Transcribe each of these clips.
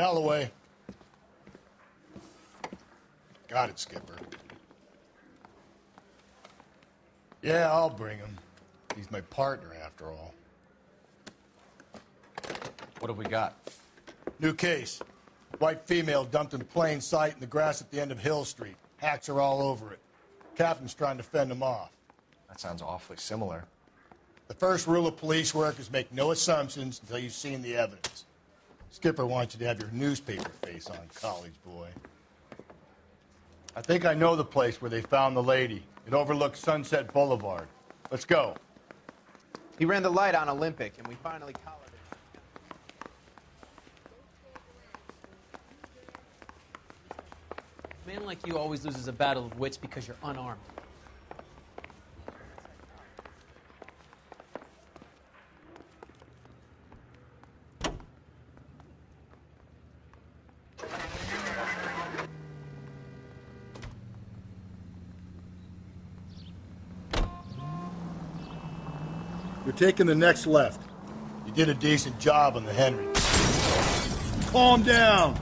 Galloway. Got it, Skipper. Yeah, I'll bring him. He's my partner, after all. What have we got? New case. White female dumped in plain sight in the grass at the end of Hill Street. Hacks are all over it. Captain's trying to fend them off. That sounds awfully similar. The first rule of police work is make no assumptions until you've seen the evidence. Skipper wants you to have your newspaper face on, college boy. I think I know the place where they found the lady. It overlooks Sunset Boulevard. Let's go. He ran the light on Olympic, and we finally collared him. A man like you always loses a battle of wits because you're unarmed. You're taking the next left. You did a decent job on the Henry. Calm down.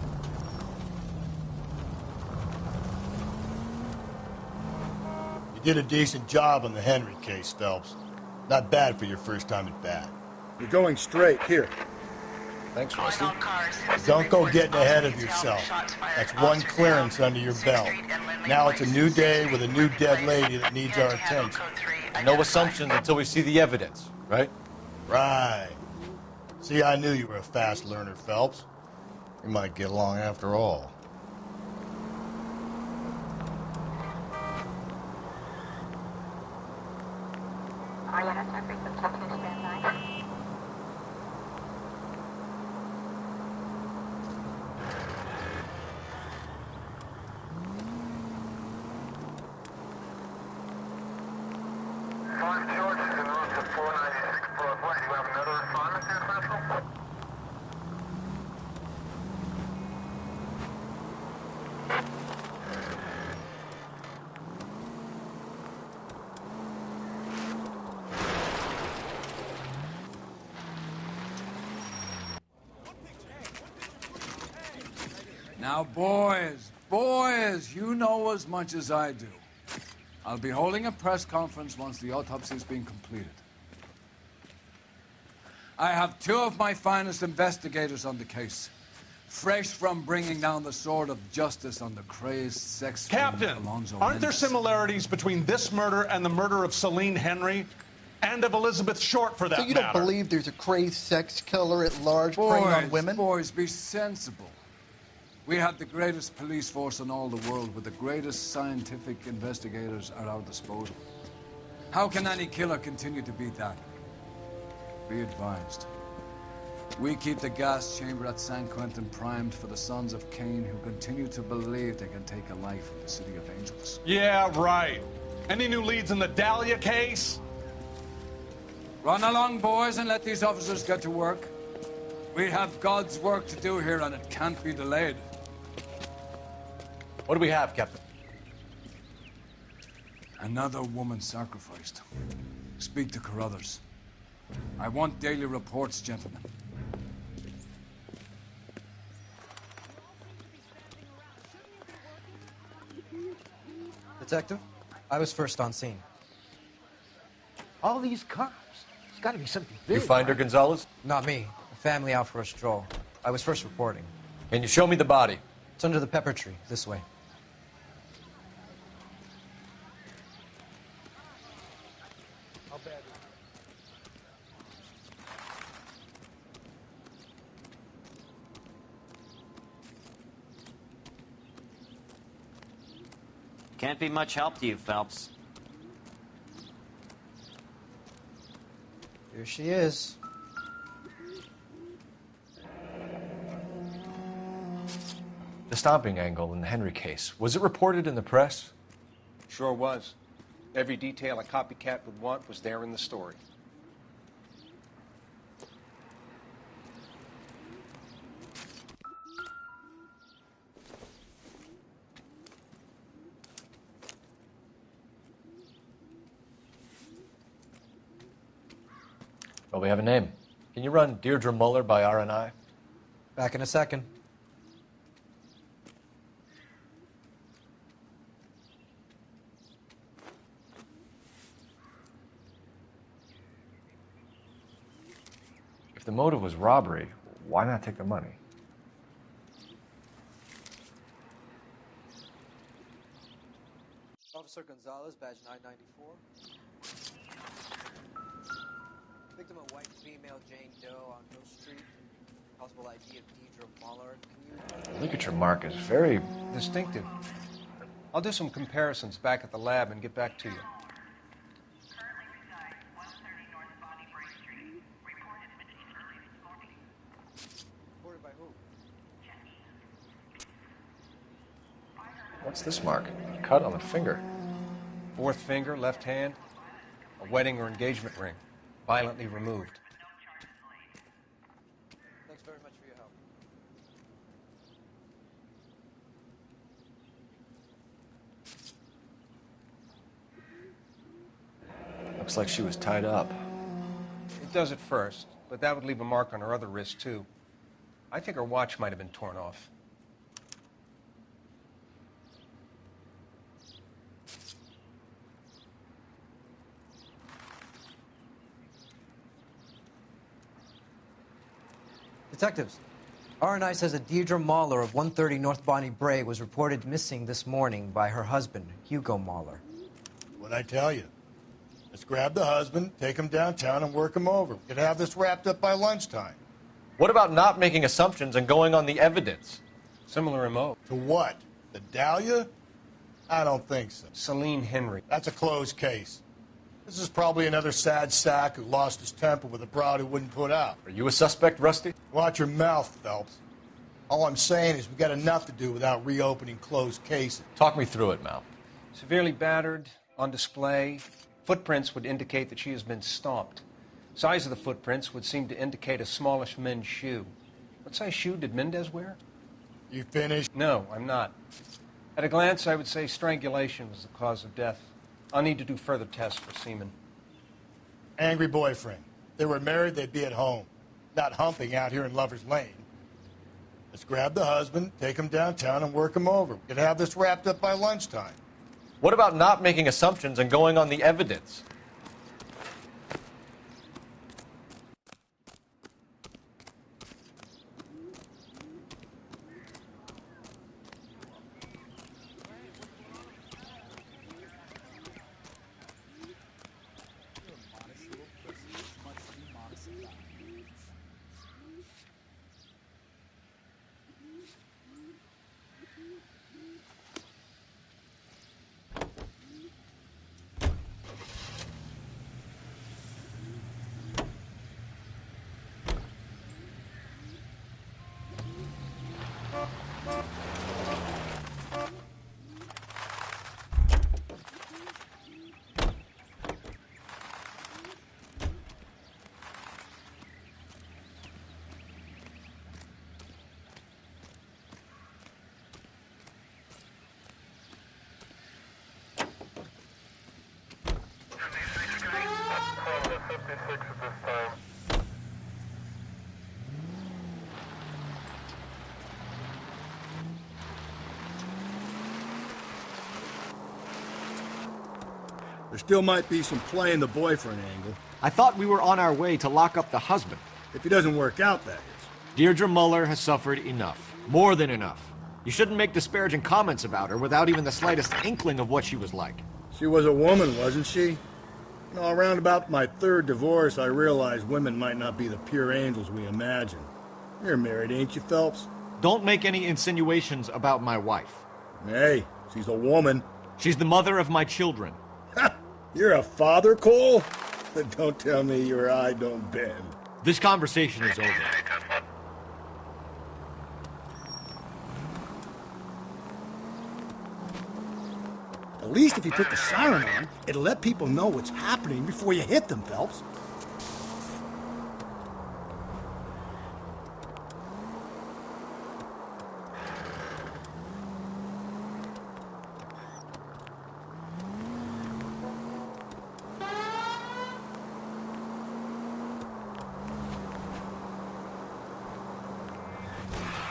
You did a decent job on the Henry case, Phelps. Not bad for your first time at bat. You're going straight. Here. Thanks, Rusty. Don't go getting ahead of yourself. That's one clearance under your belt. Now it's a new day with a new dead lady that needs our attention. No assumptions until we see the evidence, right? Right. See, I knew you were a fast learner, Phelps. We might get along after all. Now, boys, you know as much as I do. I'll be holding a press conference once the autopsy's been completed. I have two of my finest investigators on the case, fresh from bringing down the sword of justice on the crazed sex Captain, Alonzo aren't there Mendez. similarities between this murder and the murder of Celine Henry? And of Elizabeth Short, for that So you matter. don't believe there's a crazed sex killer at large preying on women? Boys, be sensible. We have the greatest police force in all the world with the greatest scientific investigators at our disposal. How can any killer continue to beat that? Be advised. We keep the gas chamber at San Quentin primed for the sons of Cain who continue to believe they can take a life in the City of Angels. Yeah, right. Any new leads in the Dahlia case? Run along, boys, and let these officers get to work. We have God's work to do here, and it can't be delayed. What do we have, Captain? Another woman sacrificed. Speak to Carruthers. I want daily reports, gentlemen. Detective, I was first on scene. All these cops. It's got to be something big. You find her, Gonzalez? Not me. A family out for a stroll. I was first reporting. Can you show me the body? It's under the pepper tree, this way. Can't be much help to you, Phelps. Here she is. The stomping angle in the Henry case. Was it reported in the press? Sure was. Every detail a copycat would want was there in the story. Well, we have a name. Can you run Deirdre Muller by RNI? Back in a second. the motive was robbery, why not take the money? Officer Gonzalez, badge 994. Victim a white female Jane Doe on Hill Street. Possible ID of Deidre Mahler. Can you... The ligature mark is very distinctive. I'll do some comparisons back at the lab and get back to you. Reported by who? What's this mark? Cut on the finger. Fourth finger, left hand, a wedding or engagement ring, violently removed. Thanks very much for your help. Looks like she was tied up. It does at first, but that would leave a mark on her other wrist, too. I think her watch might have been torn off. Detectives, R&I says that Deidre Mahler of 130 North Bonnie Bray was reported missing this morning by her husband, Hugo Mahler. What'd I tell you? Let's grab the husband, take him downtown, and work him over. We could have this wrapped up by lunchtime. What about not making assumptions and going on the evidence? Similar MO. To what? The Dahlia? I don't think so. Celine Henry. That's a closed case. This is probably another sad sack who lost his temper with a broad who wouldn't put out. Are you a suspect, Rusty? Watch your mouth, Phelps. All I'm saying is we've got enough to do without reopening closed cases. Talk me through it, Mal. Severely battered, on display. Footprints would indicate that she has been stomped. Size of the footprints would seem to indicate a smallish men's shoe. What size shoe did Mendez wear? You finished? No, I'm not. At a glance, I would say strangulation was the cause of death. I'll need to do further tests for semen. Angry boyfriend. If they were married, they'd be at home, not humping out here in Lover's Lane. Let's grab the husband, take him downtown, and work him over. We could have this wrapped up by lunchtime. What about not making assumptions and going on the evidence? There still might be some playing the boyfriend angle. I thought we were on our way to lock up the husband. If he doesn't work out, that is. Deirdre Muller has suffered enough. More than enough. You shouldn't make disparaging comments about her without even the slightest inkling of what she was like. She was a woman, wasn't she? You know, around about my third divorce, I realized women might not be the pure angels we imagine. You're married, ain't you, Phelps? Don't make any insinuations about my wife. Hey, she's a woman. She's the mother of my children. Ha! You're a father, Cole? Don't tell me your eye don't bend. This conversation is over. At least if you put the siren on, it'll let people know what's happening before you hit them, Phelps.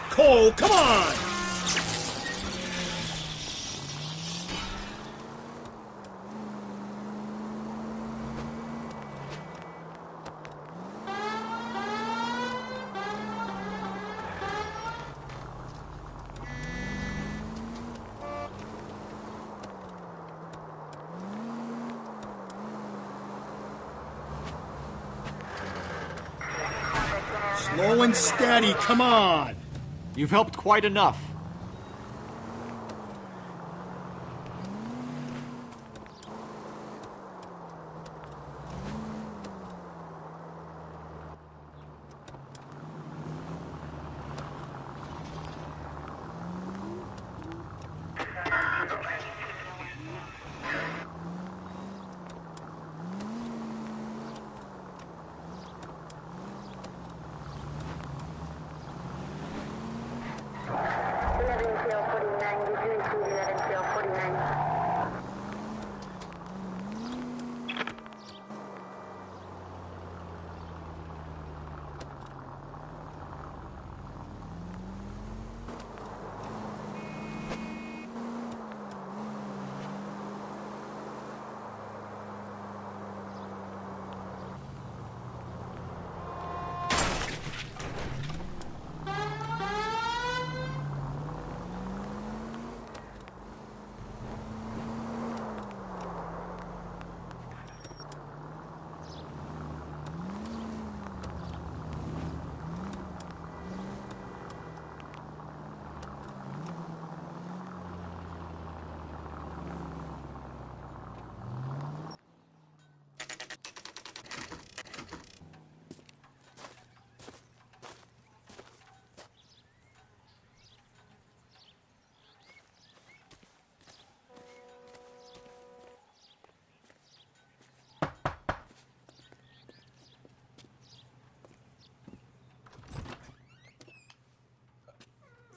Cole, come on! Slow and steady, come on! You've helped quite enough.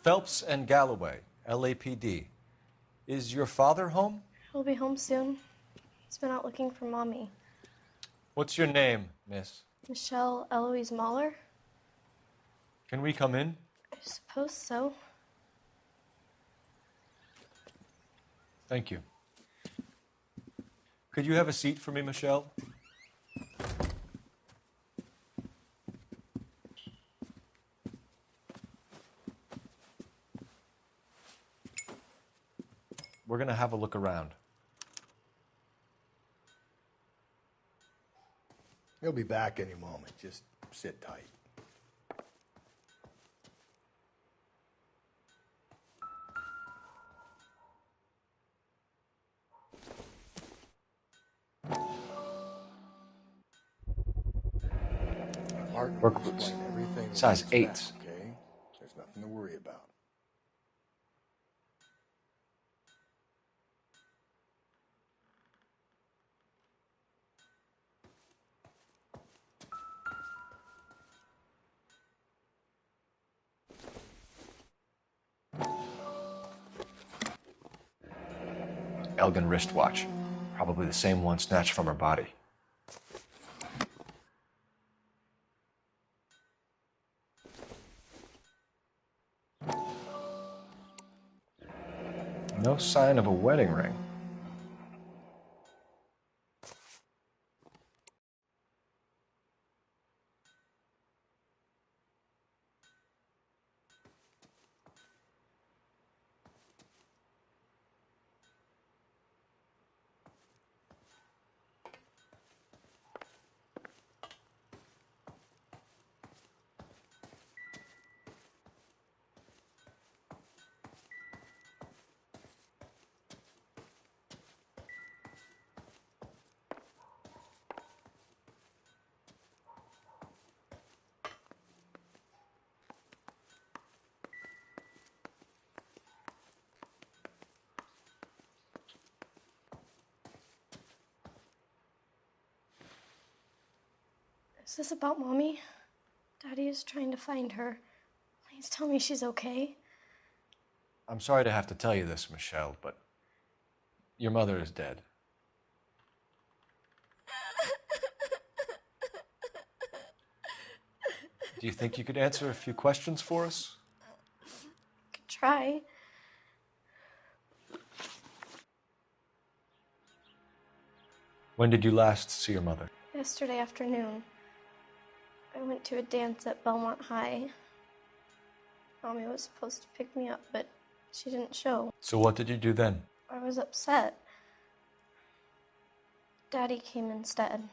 Phelps and Galloway, LAPD. Is your father home? He'll be home soon. He's been out looking for Mommy. What's your name, miss? Michelle Eloise Mahler? Can we come in? I suppose so. Thank you. Could you have a seat for me, Michelle? We're going to have a look around. He'll be back any moment. Just sit tight. Work boots. Size 8. Okay? There's nothing to worry about. Elgin wristwatch. Probably the same one snatched from her body. No sign of a wedding ring. Is this about Mommy? Daddy is trying to find her. Please tell me she's okay. I'm sorry to have to tell you this, Michelle, but your mother is dead. Do you think you could answer a few questions for us? Could try. When did you last see your mother? Yesterday afternoon. I went to a dance at Belmont High. Mommy was supposed to pick me up, but she didn't show. So what did you do then? I was upset. Daddy came instead.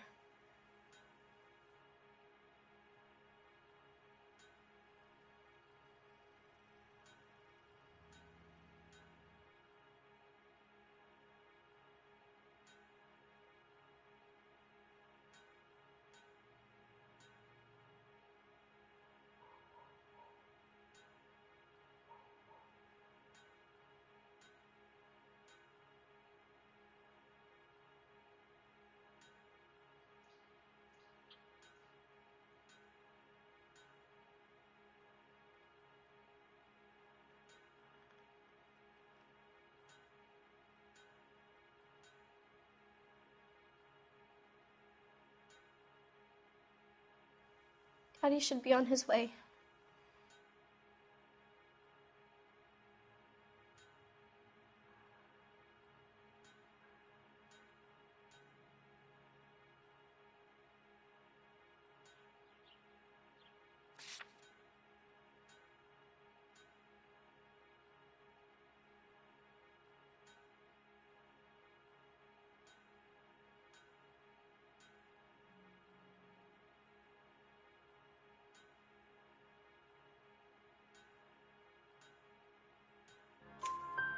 Daddy should be on his way.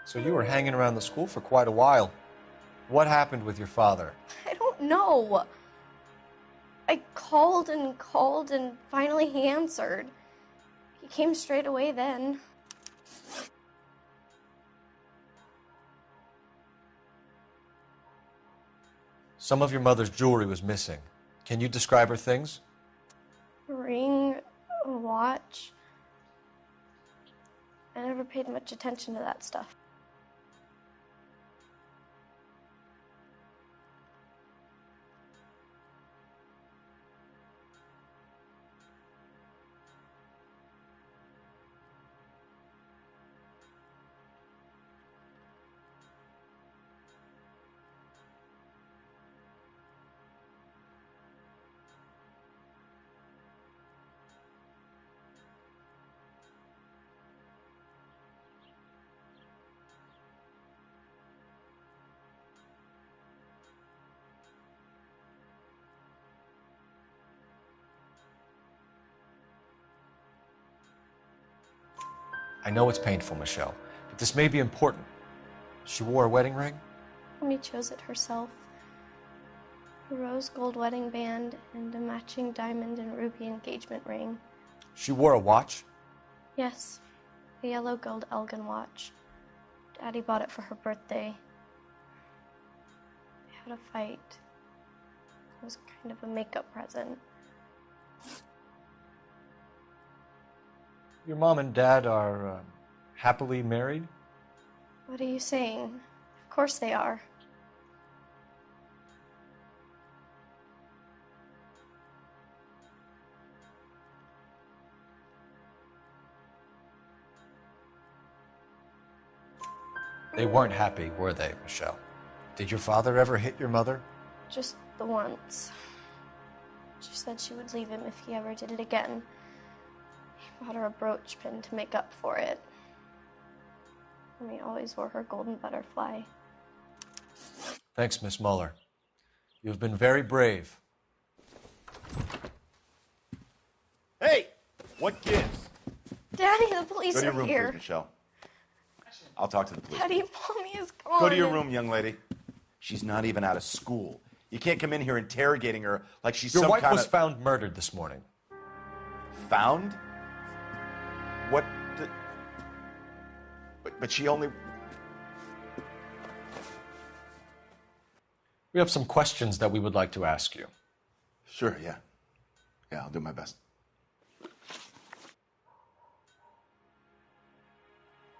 So you were hanging around the school for quite a while. What happened with your father? I don't know. I called and finally he answered. He came straight away then. Some of your mother's jewelry was missing. Can you describe her things? A ring, a watch. I never paid much attention to that stuff. I know it's painful, Michelle, but this may be important. She wore a wedding ring? Mommy chose it herself. A rose gold wedding band and a matching diamond and ruby engagement ring. She wore a watch? Yes, a yellow gold Elgin watch. Daddy bought it for her birthday. They had a fight. It was kind of a makeup present. Your mom and dad are happily married? What are you saying? Of course they are. They weren't happy, were they, Michelle? Did your father ever hit your mother? Just the once. She said she would leave him if he ever did it again. He bought her a brooch pin to make up for it. Mommy always wore her golden butterfly. Thanks, Miss Muller. You've been very brave. Hey! What gives? Daddy, the police Go to your are room, here. please, Michelle. I'll talk to the police. Daddy, Mommy is gone. Go to your room, young lady. She's not even out of school. You can't come in here interrogating her like she's Your some wife kind was of... found murdered this morning. Found? What the... But she only... We have some questions that we would like to ask you. Sure, yeah. Yeah, I'll do my best.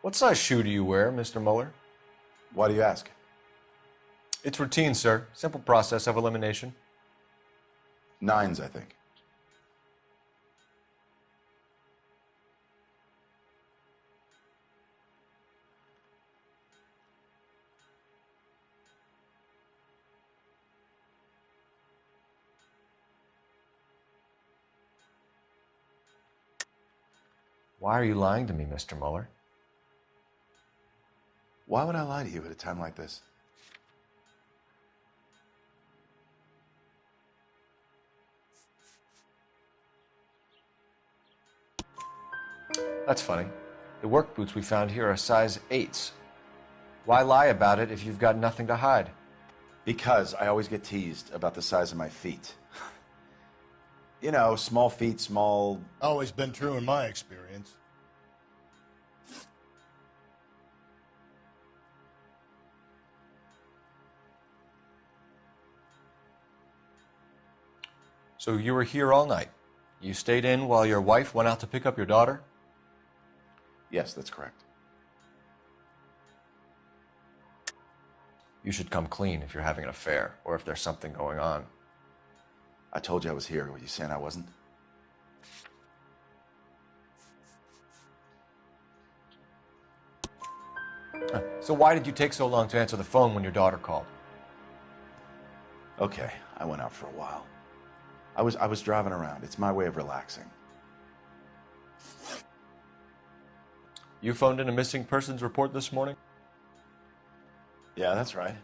What size shoe do you wear, Mr. Muller? Why do you ask? It's routine, sir. Simple process of elimination. 9s, I think. Why are you lying to me, Mr. Muller? Why would I lie to you at a time like this? That's funny. The work boots we found here are size 8s. Why lie about it if you've got nothing to hide? Because I always get teased about the size of my feet. You know, small feet, small... Always been true in my experience. So you were here all night. You stayed in while your wife went out to pick up your daughter? Yes, that's correct. You should come clean if you're having an affair or if there's something going on. I told you I was here. Were you saying I wasn't? So why did you take so long to answer the phone when your daughter called? Okay, I went out for a while. I was driving around. It's my way of relaxing. You phoned in a missing persons report this morning? Yeah, that's right.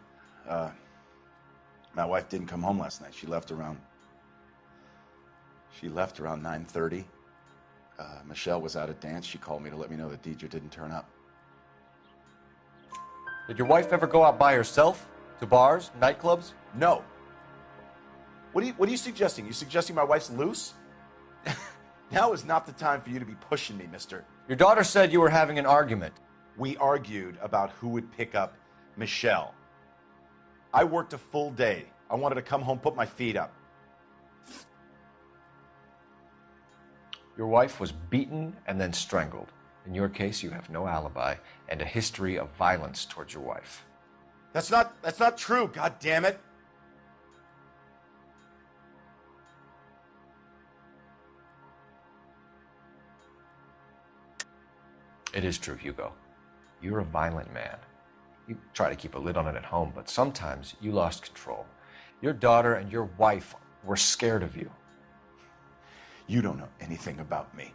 My wife didn't come home last night. She left around 9:30. Michelle was out at dance. She called me to let me know that Deidre didn't turn up. Did your wife ever go out by herself? To bars, nightclubs? No. What are you suggesting? You suggesting my wife's loose? Now is not the time for you to be pushing me, mister. Your daughter said you were having an argument. We argued about who would pick up Michelle. I worked a full day. I wanted to come home, put my feet up. Your wife was beaten and then strangled. In your case, you have no alibi and a history of violence towards your wife. That's not true, God damn it. It is true, Hugo. You're a violent man. You try to keep a lid on it at home, but sometimes you lost control. Your daughter and your wife were scared of you. You don't know anything about me.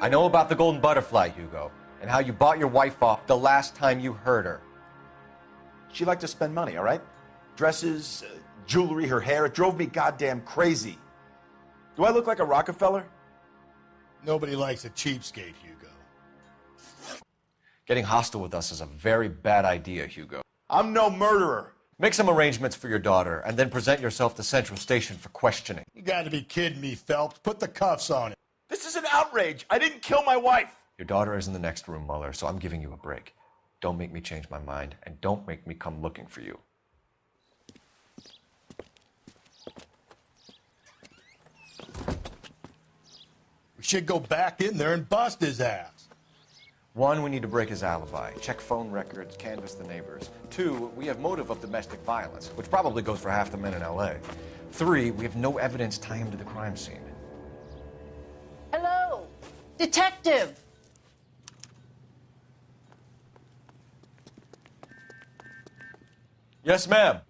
I know about the golden butterfly, Hugo, and how you bought your wife off the last time you heard her. She liked to spend money, all right? Dresses, jewelry, her hair. It drove me goddamn crazy. Do I look like a Rockefeller? Nobody likes a cheapskate, Hugo. Getting hostile with us is a very bad idea, Hugo. I'm no murderer. Make some arrangements for your daughter, and then present yourself to Central Station for questioning. You gotta be kidding me, Phelps. Put the cuffs on it. This is an outrage. I didn't kill my wife. Your daughter is in the next room, Mueller, so I'm giving you a break. Don't make me change my mind, and don't make me come looking for you. We should go back in there and bust his ass. 1, we need to break his alibi. Check phone records, canvass the neighbors. 2, we have motive of domestic violence, which probably goes for half the men in L.A. 3, we have no evidence tying him to the crime scene. Hello, detective. Yes, ma'am.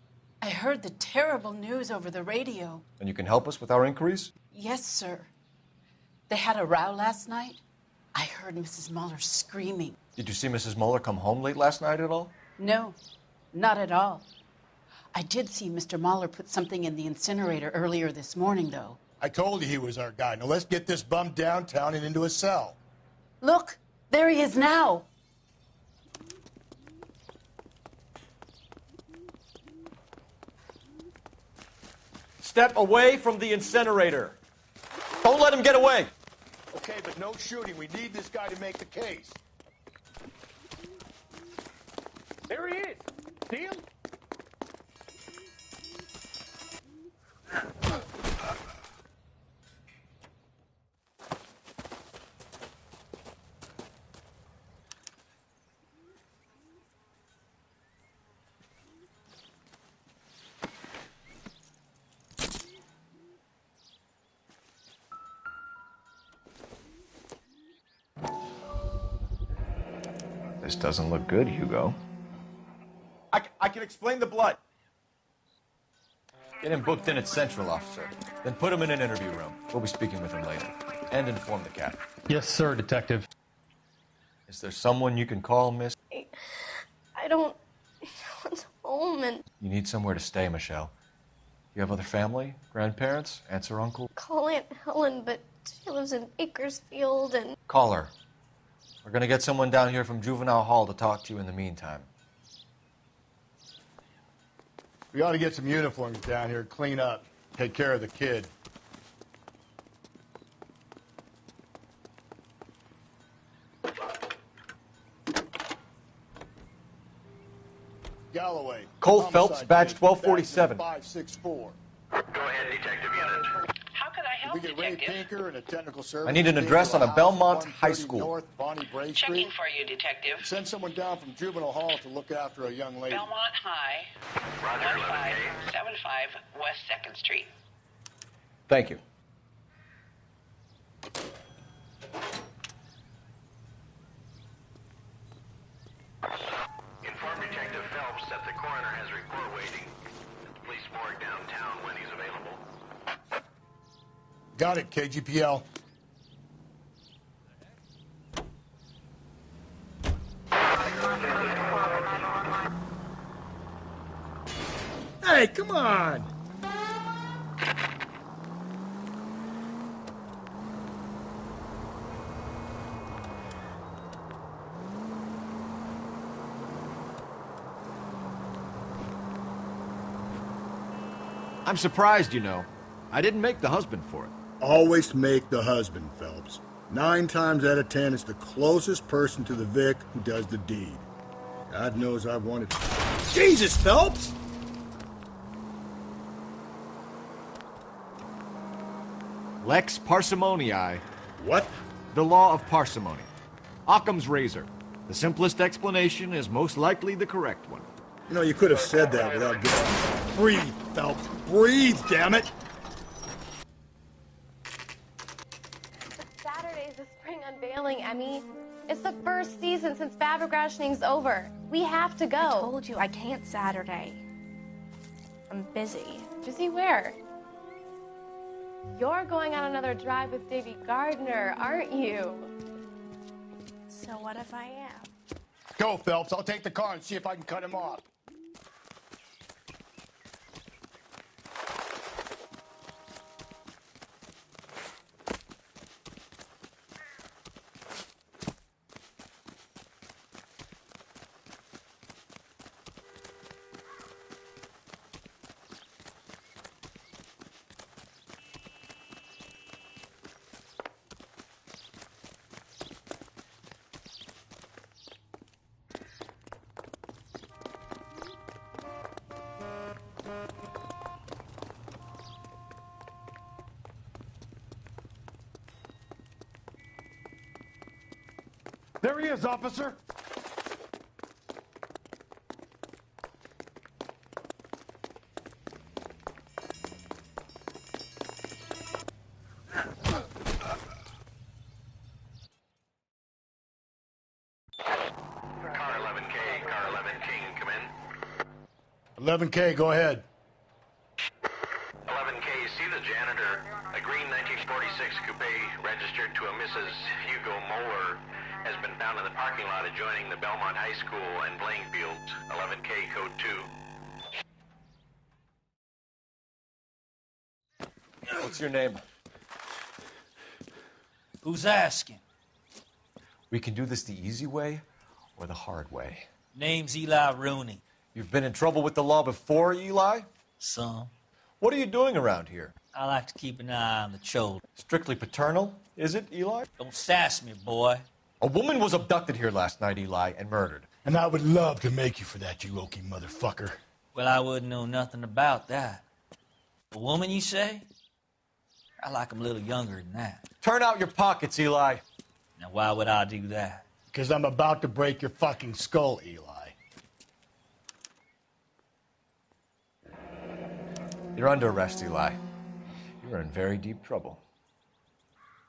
I heard the terrible news over the radio. And you can help us with our inquiries? Yes, sir. They had a row last night. I heard Mrs. Mueller screaming. Did you see Mrs. Mueller come home late last night at all? No, not at all. I did see Mr. Mueller put something in the incinerator earlier this morning, though. I told you he was our guy. Now let's get this bum downtown and into a cell. Look, there he is now. Step away from the incinerator. Don't let him get away. Okay, but no shooting. We need this guy to make the case. There he is. See him? This doesn't look good, Hugo. I can explain the blood. Get him booked in at Central, officer. Then put him in an interview room. We'll be speaking with him later. And inform the cat. Yes, sir, detective. Is there someone you can call, miss? I don't want home and You need somewhere to stay, Michelle. You have other family? Grandparents? Aunts or uncle? call Aunt Helen, but she lives in Bakersfield and Call her. We're gonna get someone down here from Juvenile Hall to talk to you in the meantime. We ought to get some uniforms down here, clean up, take care of the kid. Galloway. Cole Homicide Phelps, badge case, 1247. 564. Go ahead, detective unit. How can I help, We get Ray Pinker and a technical service. I need an address on a Belmont High School. North Bonnie Bray Checking Street. for you, detective. Send someone down from juvenile hall to look after a young lady. Belmont High, Roger, 1575 West 2nd Street. Thank you. Inform Detective Phelps that the coroner has a report waiting at the police morgue downtown when he's available. Got it, KGPL. Hey, come on! I'm surprised, you know. I didn't make the husband for it. Always make the husband, Phelps. 9 times out of 10, it's the closest person to the Vic who does the deed. God knows I wanted... Jesus, Phelps! Lex parsimoniae. What? The law of parsimony. Occam's razor. The simplest explanation is most likely the correct one. You know, you could have said that without getting... Breathe, Phelps. Breathe, damn it! Saturday's the spring unveiling, Emmy. It's the first season since fabric rationing's over. We have to go. I told you I can't Saturday. I'm busy. Busy where? You're going on another drive with Davy Gardner, aren't you? So what if I am? Go, Phelps. I'll take the car and see if I can cut him off. There he is, officer. Car 11K, car 11K, come in. 11K, go ahead. 11K, see the janitor. A green 1946 coupe registered to a Mrs. Hugo Moeller has been found in the parking lot adjoining the Belmont High School and playing fields. 11K, code 2. What's your name? Who's asking? We can do this the easy way or the hard way. Name's Eli Rooney. You've been in trouble with the law before, Eli? Some. What are you doing around here? I like to keep an eye on the children. Strictly paternal, is it, Eli? Don't sass me, boy. A woman was abducted here last night, Eli, and murdered. And I would love to make you for that, you oaky motherfucker. Well, I wouldn't know nothing about that. A woman, you say? I like 'em a little younger than that. Turn out your pockets, Eli. Now, why would I do that? Because I'm about to break your fucking skull, Eli. You're under arrest, Eli. You're in very deep trouble.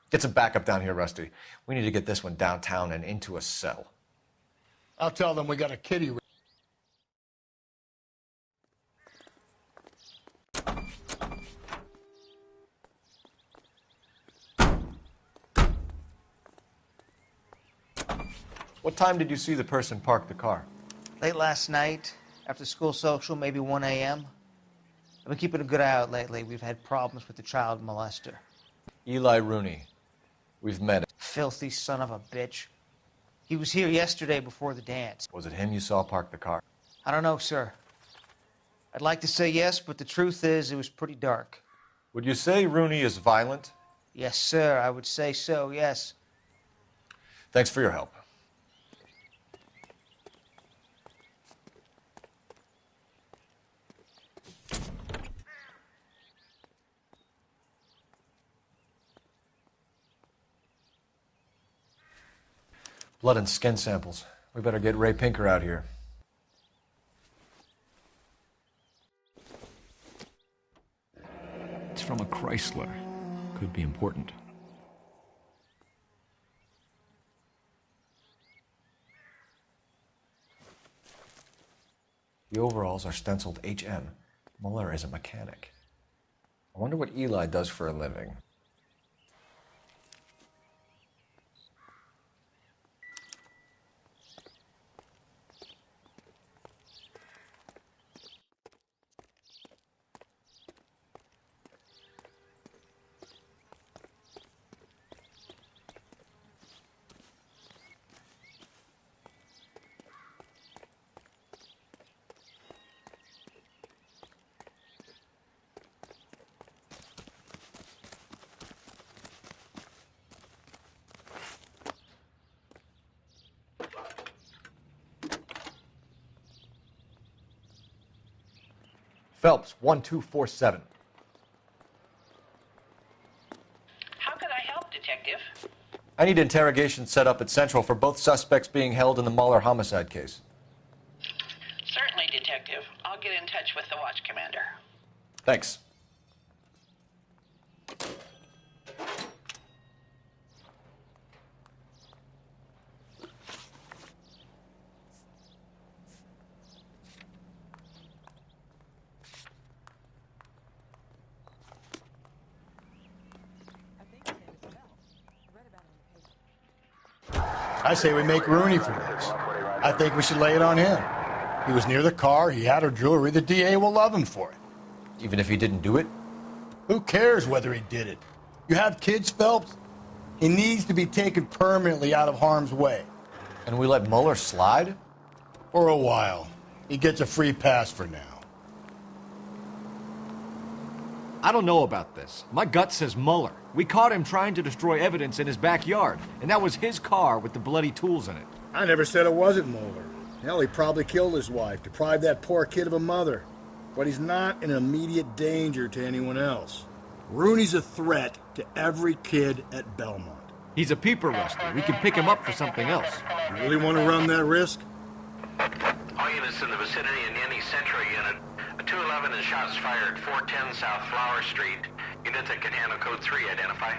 Get some backup down here, Rusty. We need to get this one downtown and into a cell. I'll tell them we got a kitty. What time did you see the person park the car? Late last night, after school social, maybe 1 a.m. I've been keeping a good eye out lately. We've had problems with the child molester. Eli Rooney. We've met him. Filthy son of a bitch. He was here yesterday before the dance. Was it him you saw park the car? I don't know, sir. I'd like to say yes, but the truth is it was pretty dark. Would you say Rooney is violent? Yes, sir. I would say so, yes. Thanks for your help. Blood and skin samples. We better get Ray Pinker out here. It's from a Chrysler. Could be important. The overalls are stenciled HM. Muller is a mechanic. I wonder what Eli does for a living. Phelps, 1247. How could I help, Detective? I need interrogation set up at Central for both suspects being held in the Muller homicide case. Certainly, Detective. I'll get in touch with the watch commander. Thanks. I say we make Rooney for this. I think we should lay it on him. He was near the car, he had her jewelry, the DA will love him for it. Even if he didn't do it? Who cares whether he did it? You have kids, Phelps? He needs to be taken permanently out of harm's way. And we let Muller slide? For a while. He gets a free pass for now. I don't know about this. My gut says Muller. We caught him trying to destroy evidence in his backyard, and that was his car with the bloody tools in it. I never said it wasn't Muller. Hell, he probably killed his wife, deprived that poor kid of a mother. But he's not an immediate danger to anyone else. Rooney's a threat to every kid at Belmont. He's a peeper, Rusty. We can pick him up for something else. You really want to run that risk? All units in the vicinity in any Central unit. A 211 and shots fired, 410 South Flower Street. Units that can handle code 3, identify.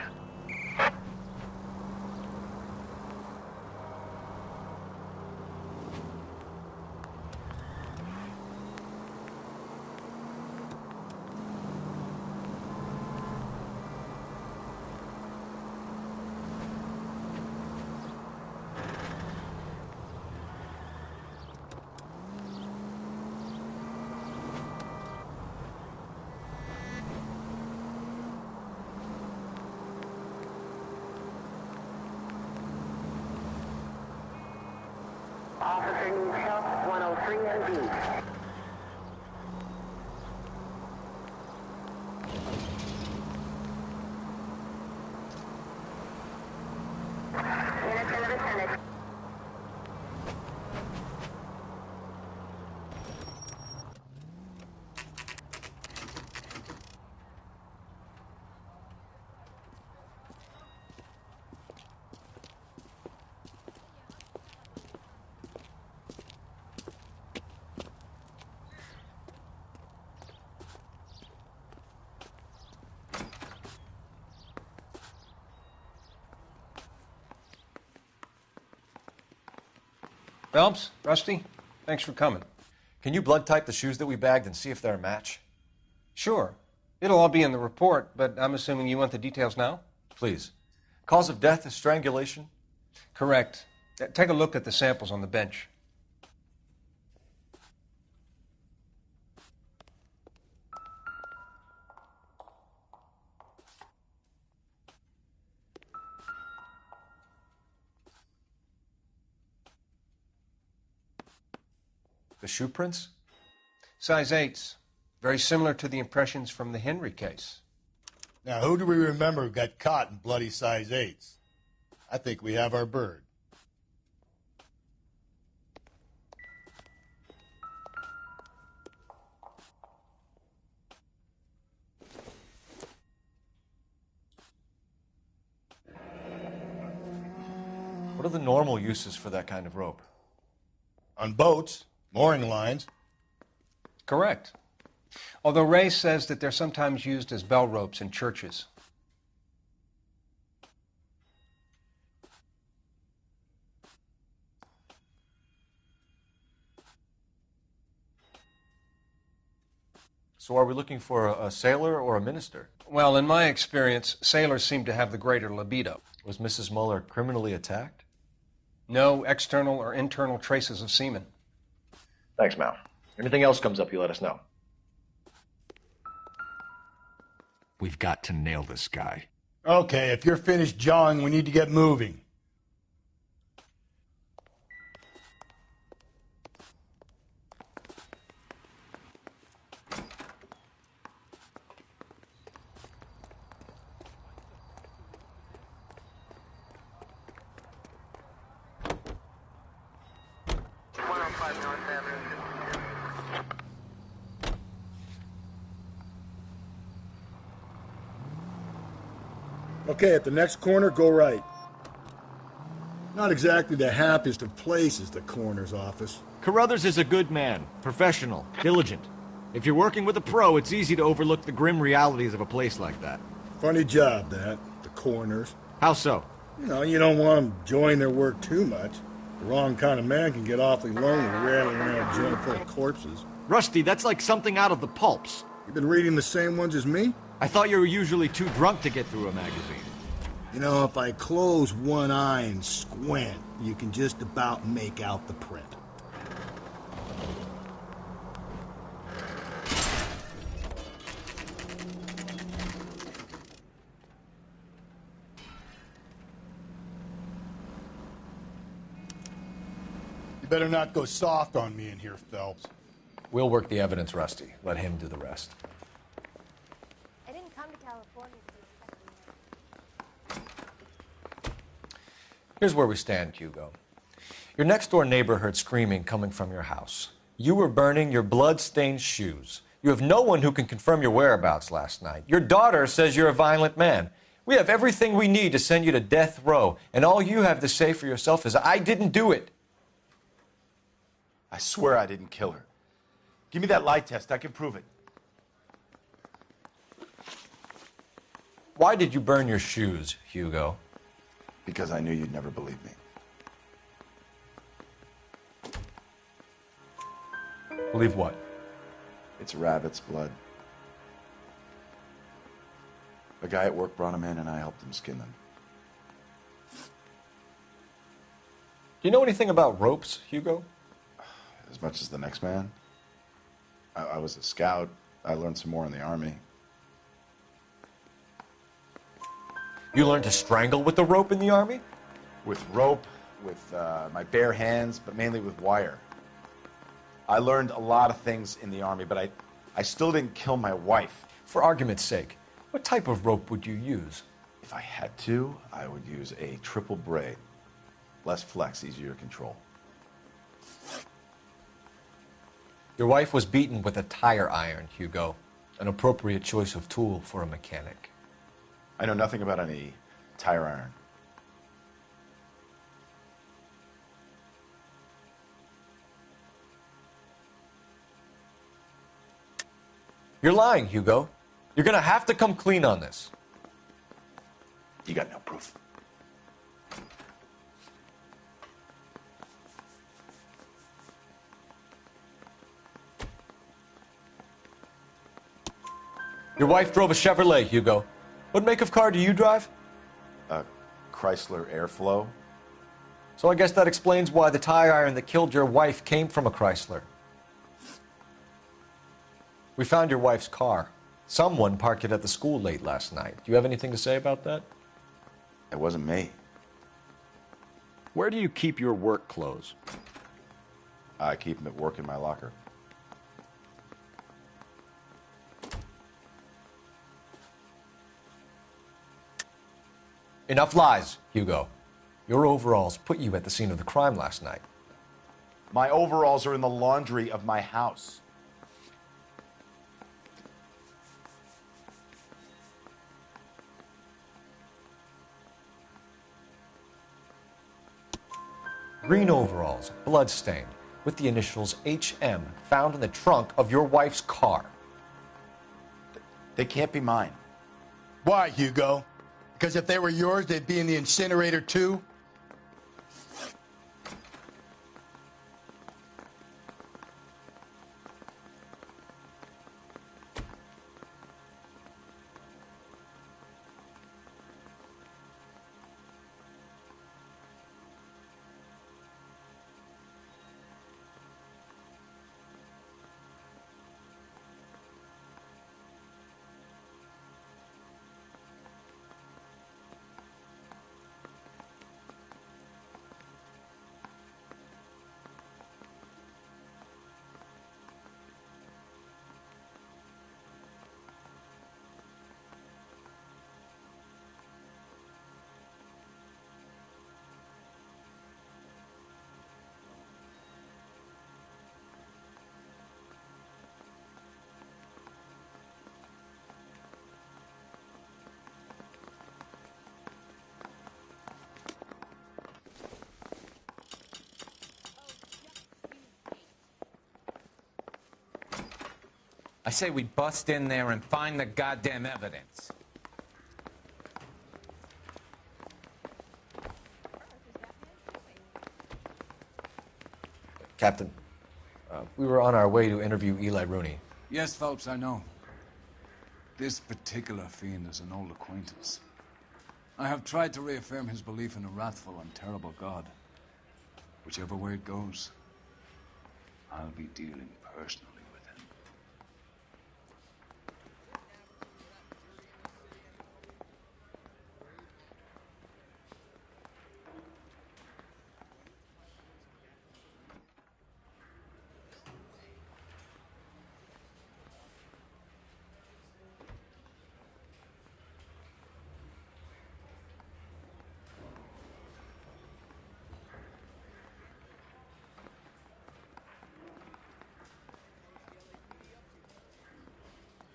Officer needs help, 103 and B. Units in the vicinity. Phelps, Rusty, thanks for coming. Can you blood type the shoes that we bagged and see if they're a match? Sure. It'll all be in the report, but I'm assuming you want the details now? Please. Cause of death is strangulation? Correct. Take a look at the samples on the bench. The shoe prints? Size 8s. Very similar to the impressions from the Henry case. Now, who do we remember got caught in bloody size 8s? I think we have our bird. What are the normal uses for that kind of rope? On boats, mooring lines. Correct. Although Ray says that they're sometimes used as bell ropes in churches. So are we looking for a sailor or a minister? Well, in my experience, sailors seem to have the greater libido. Was Mrs. Muller criminally attacked? No external or internal traces of semen. Thanks, Mal. Anything else comes up, you let us know. We've got to nail this guy. Okay, if you're finished jawing, we need to get moving. Okay, at the next corner, go right. Not exactly the happiest of places, the coroner's office. Carruthers is a good man, professional, diligent. If you're working with a pro, it's easy to overlook the grim realities of a place like that. Funny job, that, the coroner's. How so? You know, you don't want them enjoying their work too much. The wrong kind of man can get awfully lonely rattling around a joint full of corpses. Rusty, that's like something out of the pulps. You been reading the same ones as me? I thought you were usually too drunk to get through a magazine. You know, if I close one eye and squint, you can just about make out the print. You better not go soft on me in here, Phelps. We'll work the evidence, Rusty. Let him do the rest. I didn't come to California to be a second. Here's where we stand, Hugo. Your next-door neighbor heard screaming coming from your house. You were burning your blood-stained shoes. You have no one who can confirm your whereabouts last night. Your daughter says you're a violent man. We have everything we need to send you to death row, and all you have to say for yourself is, I didn't do it. I swear I didn't kill her. Give me that lie test. I can prove it. Why did you burn your shoes, Hugo? Because I knew you'd never believe me. Believe what? It's rabbit's blood. A guy at work brought them in and I helped him skin them. Do you know anything about ropes, Hugo? As much as the next man. I was a scout. I learned some more in the Army. You learned to strangle with the rope in the Army? With rope, with my bare hands, but mainly with wire. I learned a lot of things in the Army, but I still didn't kill my wife. For argument's sake, what type of rope would you use? If I had to, I would use a triple braid. Less flex, easier to control. Your wife was beaten with a tire iron, Hugo. An appropriate choice of tool for a mechanic. I know nothing about any tire iron. You're lying, Hugo. You're gonna have to come clean on this. You got no proof. Your wife drove a Chevrolet, Hugo. What make of car do you drive? A Chrysler Airflow. So I guess that explains why the tire iron that killed your wife came from a Chrysler. We found your wife's car. Someone parked it at the school late last night. Do you have anything to say about that? It wasn't me. Where do you keep your work clothes? I keep them at work in my locker. Enough lies, Hugo. Your overalls put you at the scene of the crime last night. My overalls are in the laundry of my house. Green overalls, blood-stained, with the initials HM found in the trunk of your wife's car. They can't be mine. Why, Hugo? Because if they were yours, they'd be in the incinerator too? I say we bust in there and find the goddamn evidence. Captain, we were on our way to interview Eli Rooney. Yes, Phelps, I know. This particular fiend is an old acquaintance. I have tried to reaffirm his belief in a wrathful and terrible God. Whichever way it goes, I'll be dealing personally with him.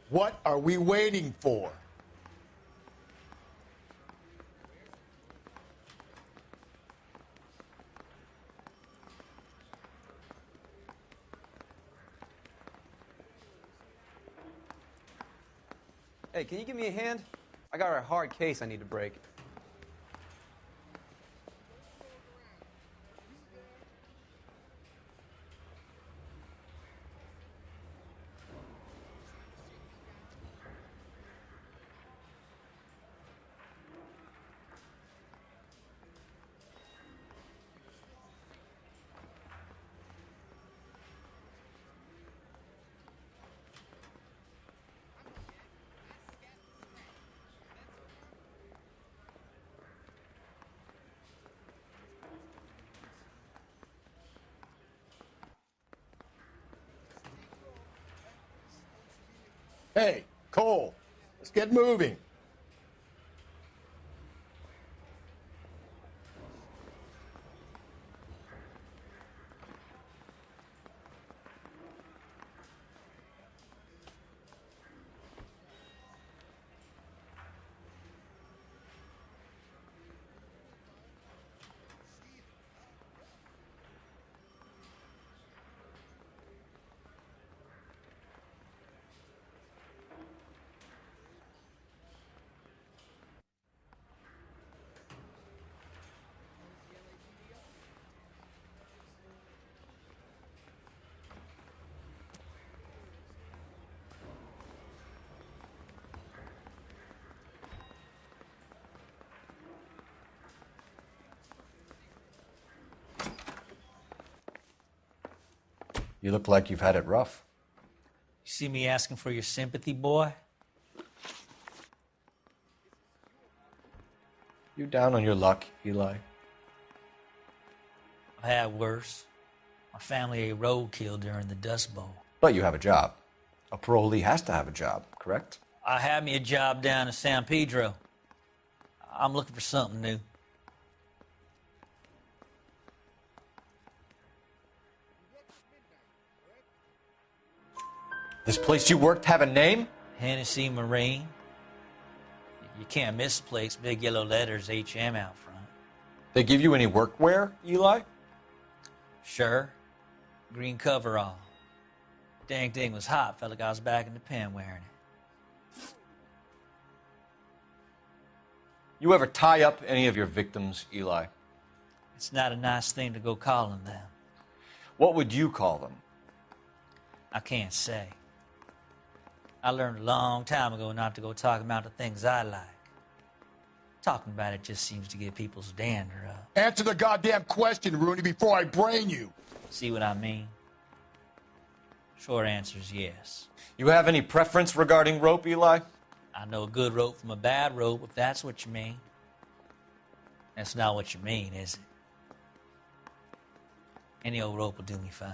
What are we waiting for? Hey, can you give me a hand? I got a hard case I need to break. Hey, Cole, let's get moving. You look like you've had it rough. You see me asking for your sympathy, boy? You down on your luck, Eli? I had worse. My family ate roadkill during the Dust Bowl. But you have a job. A parolee has to have a job, correct? I had me a job down in San Pedro. I'm looking for something new. This place you worked have a name? Hennessy Marine. You can't misplace big yellow letters HM out front. They give you any workwear, Eli? Sure. Green coverall. Dang thing was hot. Felt like I was back in the pen wearing it. You ever tie up any of your victims, Eli? It's not a nice thing to go calling them. What would you call them? I can't say. I learned a long time ago not to go talking about the things I like. Talking about it just seems to get people's dander up. Answer the goddamn question, Rooney, before I brain you. See what I mean? Short answer is yes. You have any preference regarding rope, Eli? I know a good rope from a bad rope, if that's what you mean. That's not what you mean, is it? Any old rope will do me fine.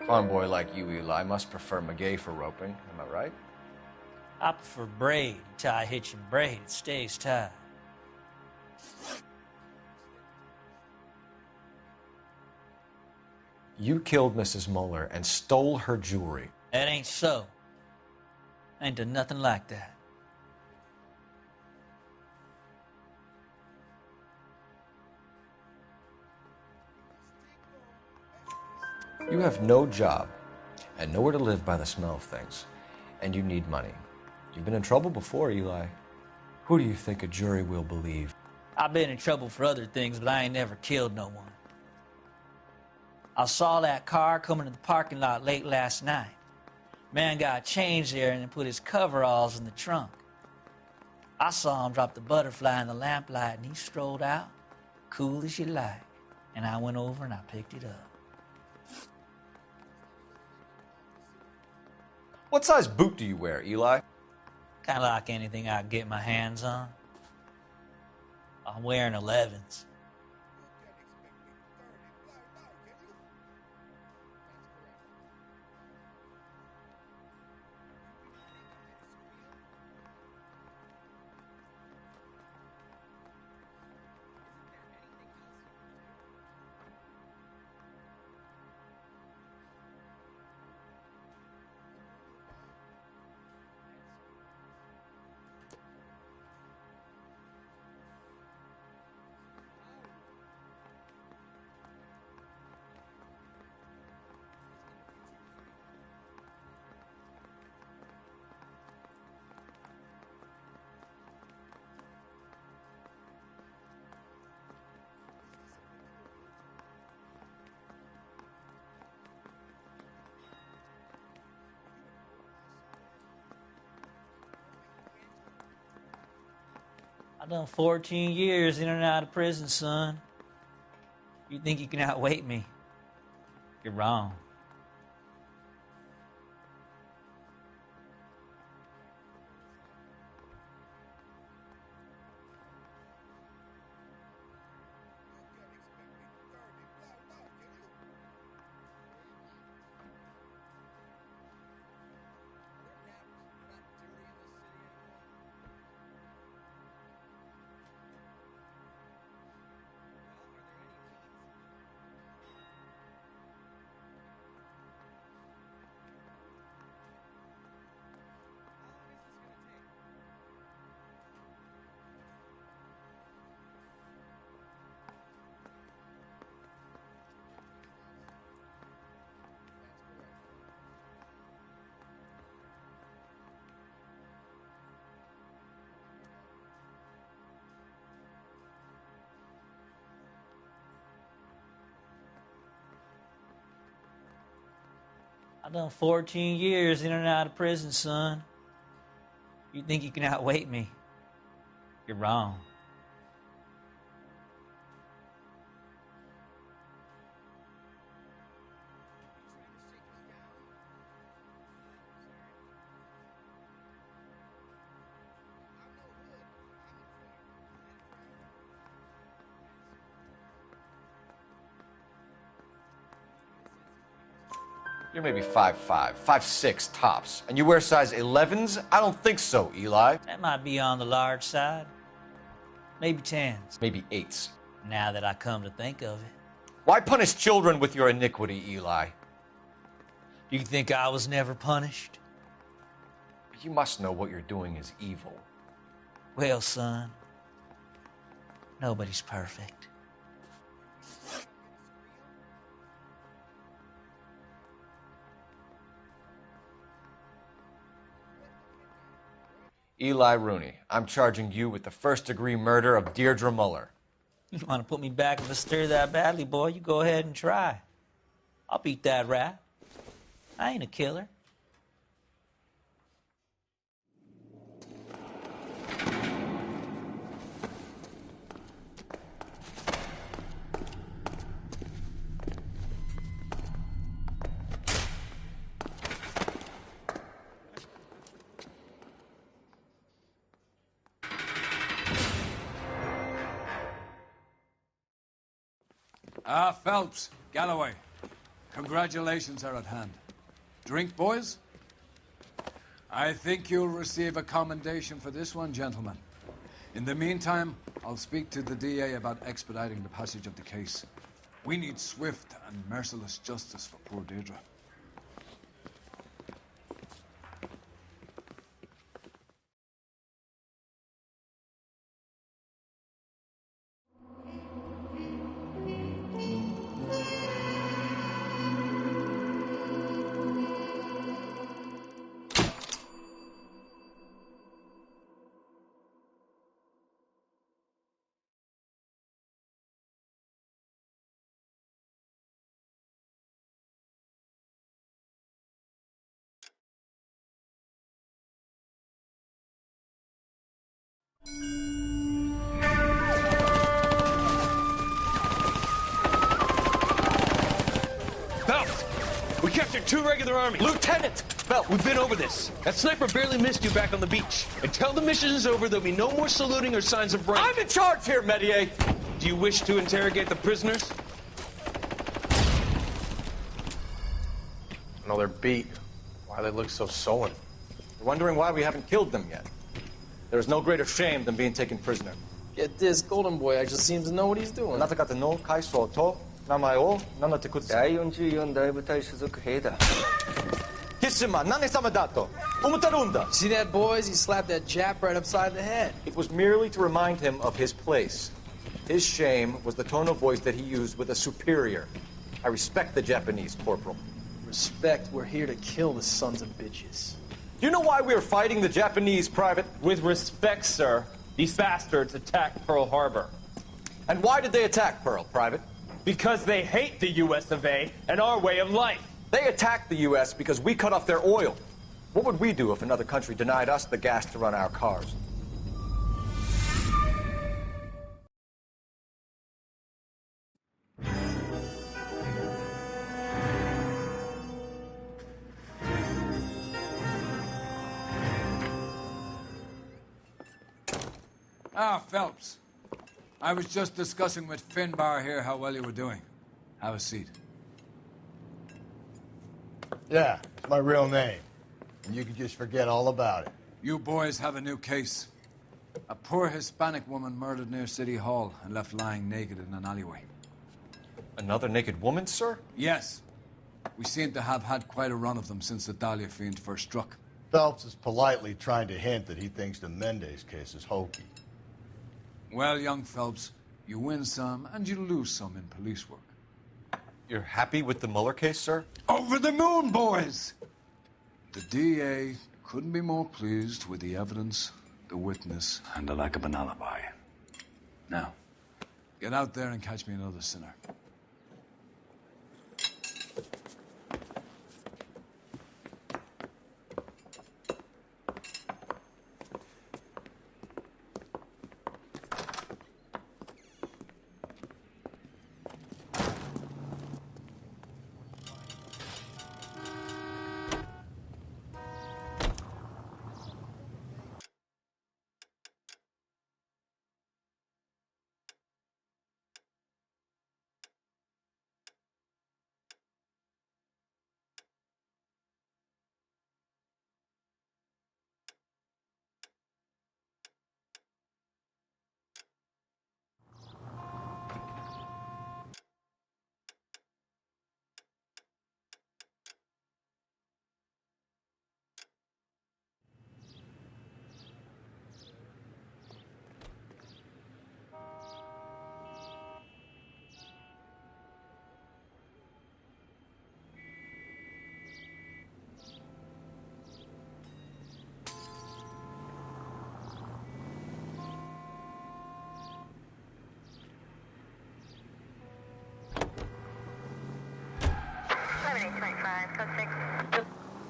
Farm boy like you, Eli, must prefer McGay for roping. Am I right? I prefer braid. Tie, hitch, and braid. It stays tied. You killed Mrs. Muller and stole her jewelry. That ain't so. I ain't done nothing like that. You have no job and nowhere to live by the smell of things, and you need money. You've been in trouble before, Eli. Who do you think a jury will believe? I've been in trouble for other things, but I ain't never killed no one. I saw that car coming to the parking lot late last night. Man got changed there and then put his coveralls in the trunk. I saw him drop the butterfly in the lamplight, and he strolled out, cool as you like. And I went over and I picked it up. What size boot do you wear, Eli? Kind of like anything I can get my hands on. I'm wearing 11s. I've done 14 years in and out of prison, son. You think you can outweight me? You're wrong. I've done 14 years in and out of prison, son. You think you can outweight me? You're wrong. You're maybe 5'5", 5'6", tops. And you wear size 11s? I don't think so, Eli. That might be on the large side. Maybe 10s. Maybe 8s. Now that I come to think of it. Why punish children with your iniquity, Eli? Do you think I was never punished? You must know what you're doing is evil. Well, son, nobody's perfect. Eli Rooney, I'm charging you with the first-degree murder of Deirdre Muller. You want to put me back in the stir that badly, boy? You go ahead and try. I'll beat that rap. I ain't a killer. Phelps, Galloway, congratulations are at hand. Drink, boys? I think you'll receive a commendation for this one, gentlemen. In the meantime, I'll speak to the DA about expediting the passage of the case. We need swift and merciless justice for poor Deirdre. Phelps, we captured 2 regular army. Lieutenant! Phelps, we've been over this. That sniper barely missed you back on the beach. Until the mission is over, there'll be no more saluting or signs of rank. I'm in charge here, Medier! Do you wish to interrogate the prisoners? No, they're beat. Why they look so sullen? You're wondering why we haven't killed them yet. There is no greater shame than being taken prisoner. Get this, Golden Boy actually seems to know what he's doing. See that, boys? He slapped that Jap right upside the head. It was merely to remind him of his place. His shame was the tone of voice that he used with a superior. I respect the Japanese, Corporal. Respect, we're here to kill the sons of bitches. Do you know why we are fighting the Japanese, Private? With respect, sir, these bastards attacked Pearl Harbor. And why did they attack Pearl, Private? Because they hate the US of A and our way of life. They attacked the US because we cut off their oil. What would we do if another country denied us the gas to run our cars? Phelps. I was just discussing with Finbar here how well you were doing. Have a seat. Yeah, it's my real name. And you can just forget all about it. You boys have a new case. A poor Hispanic woman murdered near City Hall and left lying naked in an alleyway. Another naked woman, sir? Yes. We seem to have had quite a run of them since the Dahlia fiend first struck. Phelps is politely trying to hint that he thinks the Mendez case is hokey. Well, young Phelps, you win some and you lose some in police work. You're happy with the Muller case, sir? Over the moon, boys! The DA couldn't be more pleased with the evidence, the witness, and the lack of an alibi. Now, get out there and catch me another sinner.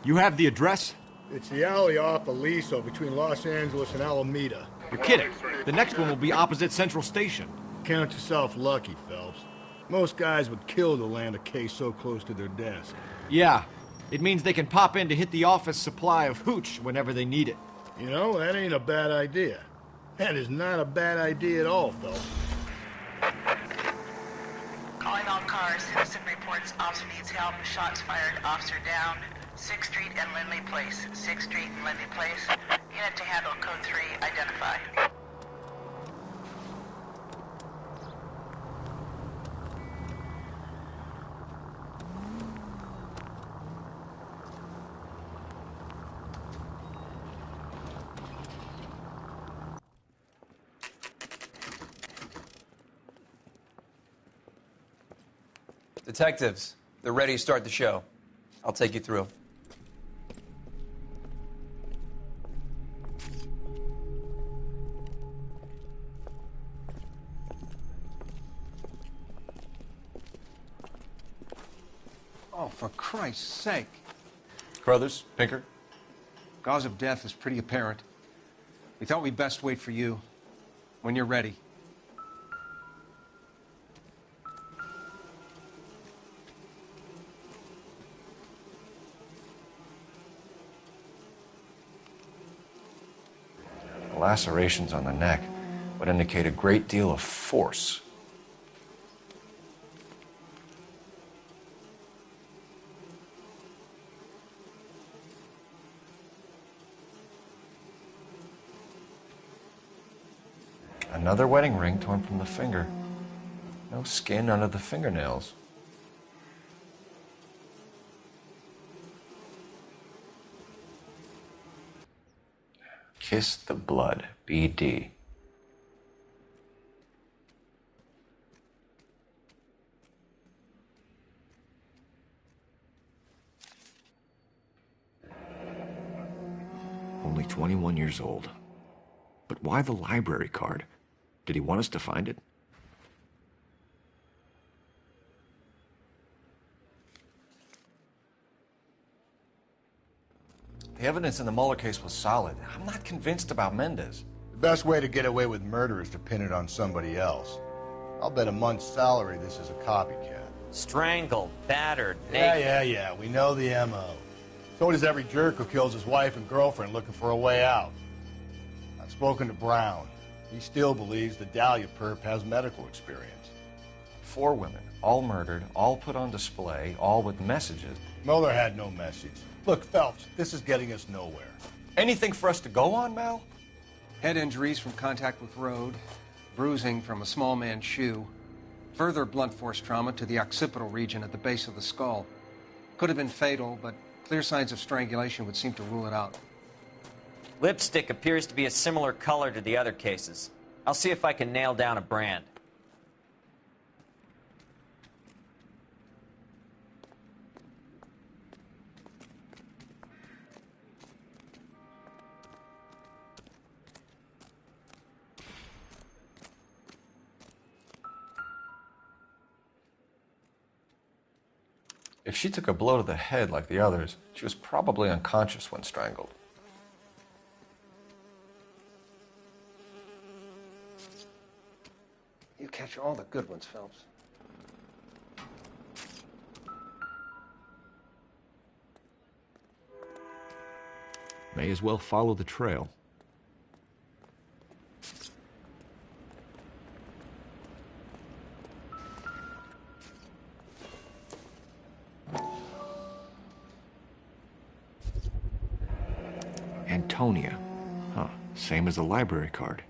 You have the address? It's the alley off Aliso between Los Angeles and Alameda. You're kidding. The next one will be opposite Central Station. Count yourself lucky, Phelps. Most guys would kill to land a case so close to their desk. Yeah. It means they can pop in to hit the office supply of hooch whenever they need it. You know, that ain't a bad idea. That is not a bad idea at all, Phelps. Calling all cars. Citizen reports officer needs help. Shots fired. Officer down. 6th Street and Lindley Place. 6th Street and Lindley Place. Unit to handle code 3. Identify. Detectives, they're ready to start the show. I'll take you through. Oh, for Christ's sake. Crothers, Pinker? Cause of death is pretty apparent. We thought we'd best wait for you. When you're ready. Lacerations on the neck would indicate a great deal of force. Another wedding ring torn from the finger. No skin under the fingernails. Kiss the blood, BD. Only 21 years old. But why the library card? Did he want us to find it? The evidence in the Mueller case was solid. I'm not convinced about Mendez. The best way to get away with murder is to pin it on somebody else. I'll bet a month's salary this is a copycat. Strangled, battered, naked. Yeah. We know the M.O. So does every jerk who kills his wife and girlfriend looking for a way out. I've spoken to Brown. He still believes the Dahlia perp has medical experience. 4 women, all murdered, all put on display, all with messages. Mueller had no message. Look, Phelps, this is getting us nowhere. Anything for us to go on, Mal? Head injuries from contact with road, bruising from a small man's shoe, further blunt force trauma to the occipital region at the base of the skull. Could have been fatal, but clear signs of strangulation would seem to rule it out. Lipstick appears to be a similar color to the other cases. I'll see if I can nail down a brand. If she took a blow to the head like the others, she was probably unconscious when strangled. You catch all the good ones, Phelps. May as well follow the trail. Antonia. Huh. Same as the library card.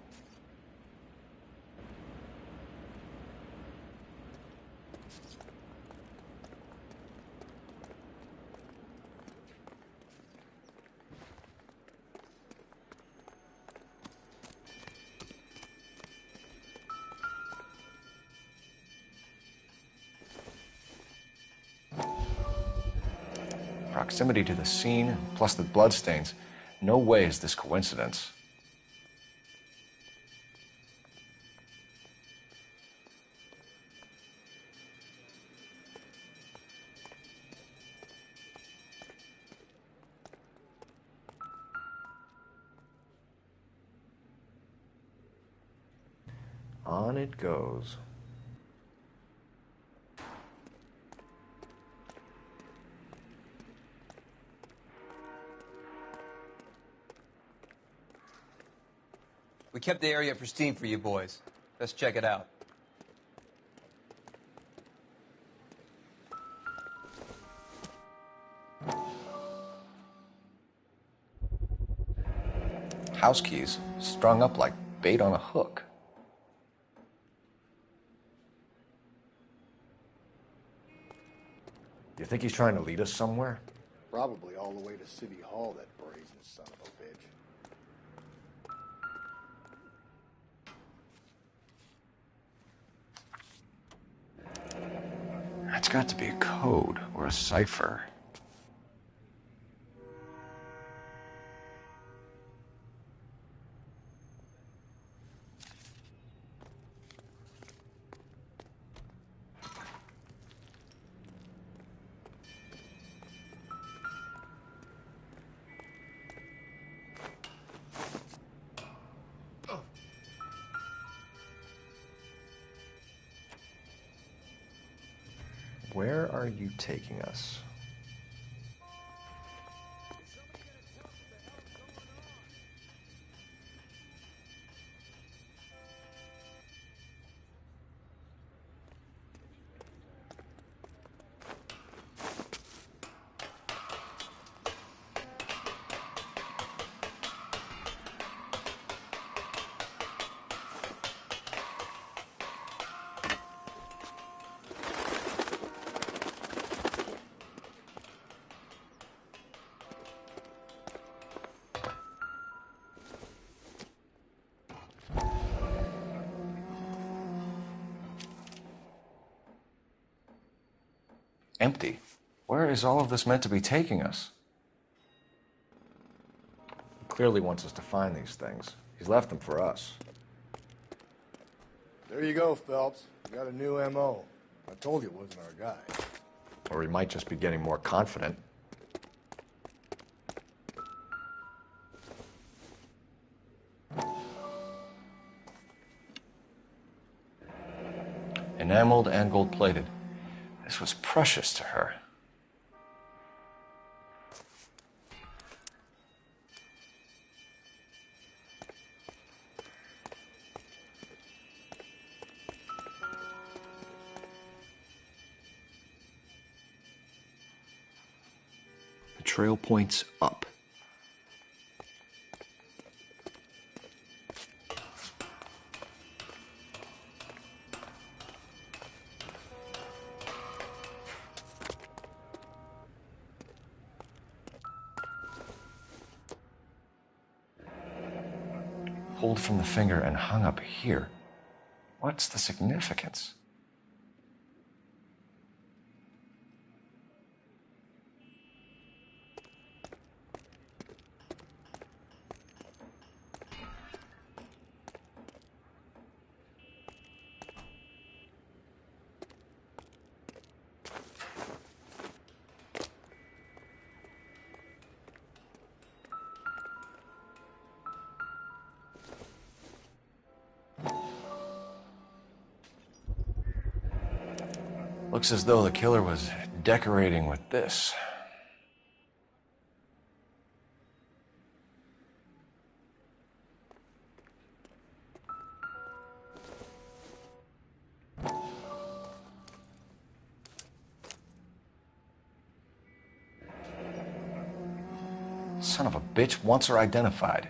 Proximity to the scene, plus the bloodstains. No way is this coincidence. On it goes. We kept the area pristine for you boys. Let's check it out. House keys strung up like bait on a hook. You think he's trying to lead us somewhere? Probably all the way to City Hall, that brazen son of a bitch. That's got to be a code or a cipher. Where are you taking us? Empty. Where is all of this meant to be taking us? He clearly wants us to find these things. He's left them for us. There you go, Phelps. You got a new M.O. I told you it wasn't our guy. Or he might just be getting more confident. Enameled and gold-plated. This was precious to her. The trail points up. Pulled from the finger and hung up here. What's the significance? Looks as though the killer was decorating with this. Son of a bitch wants her identified.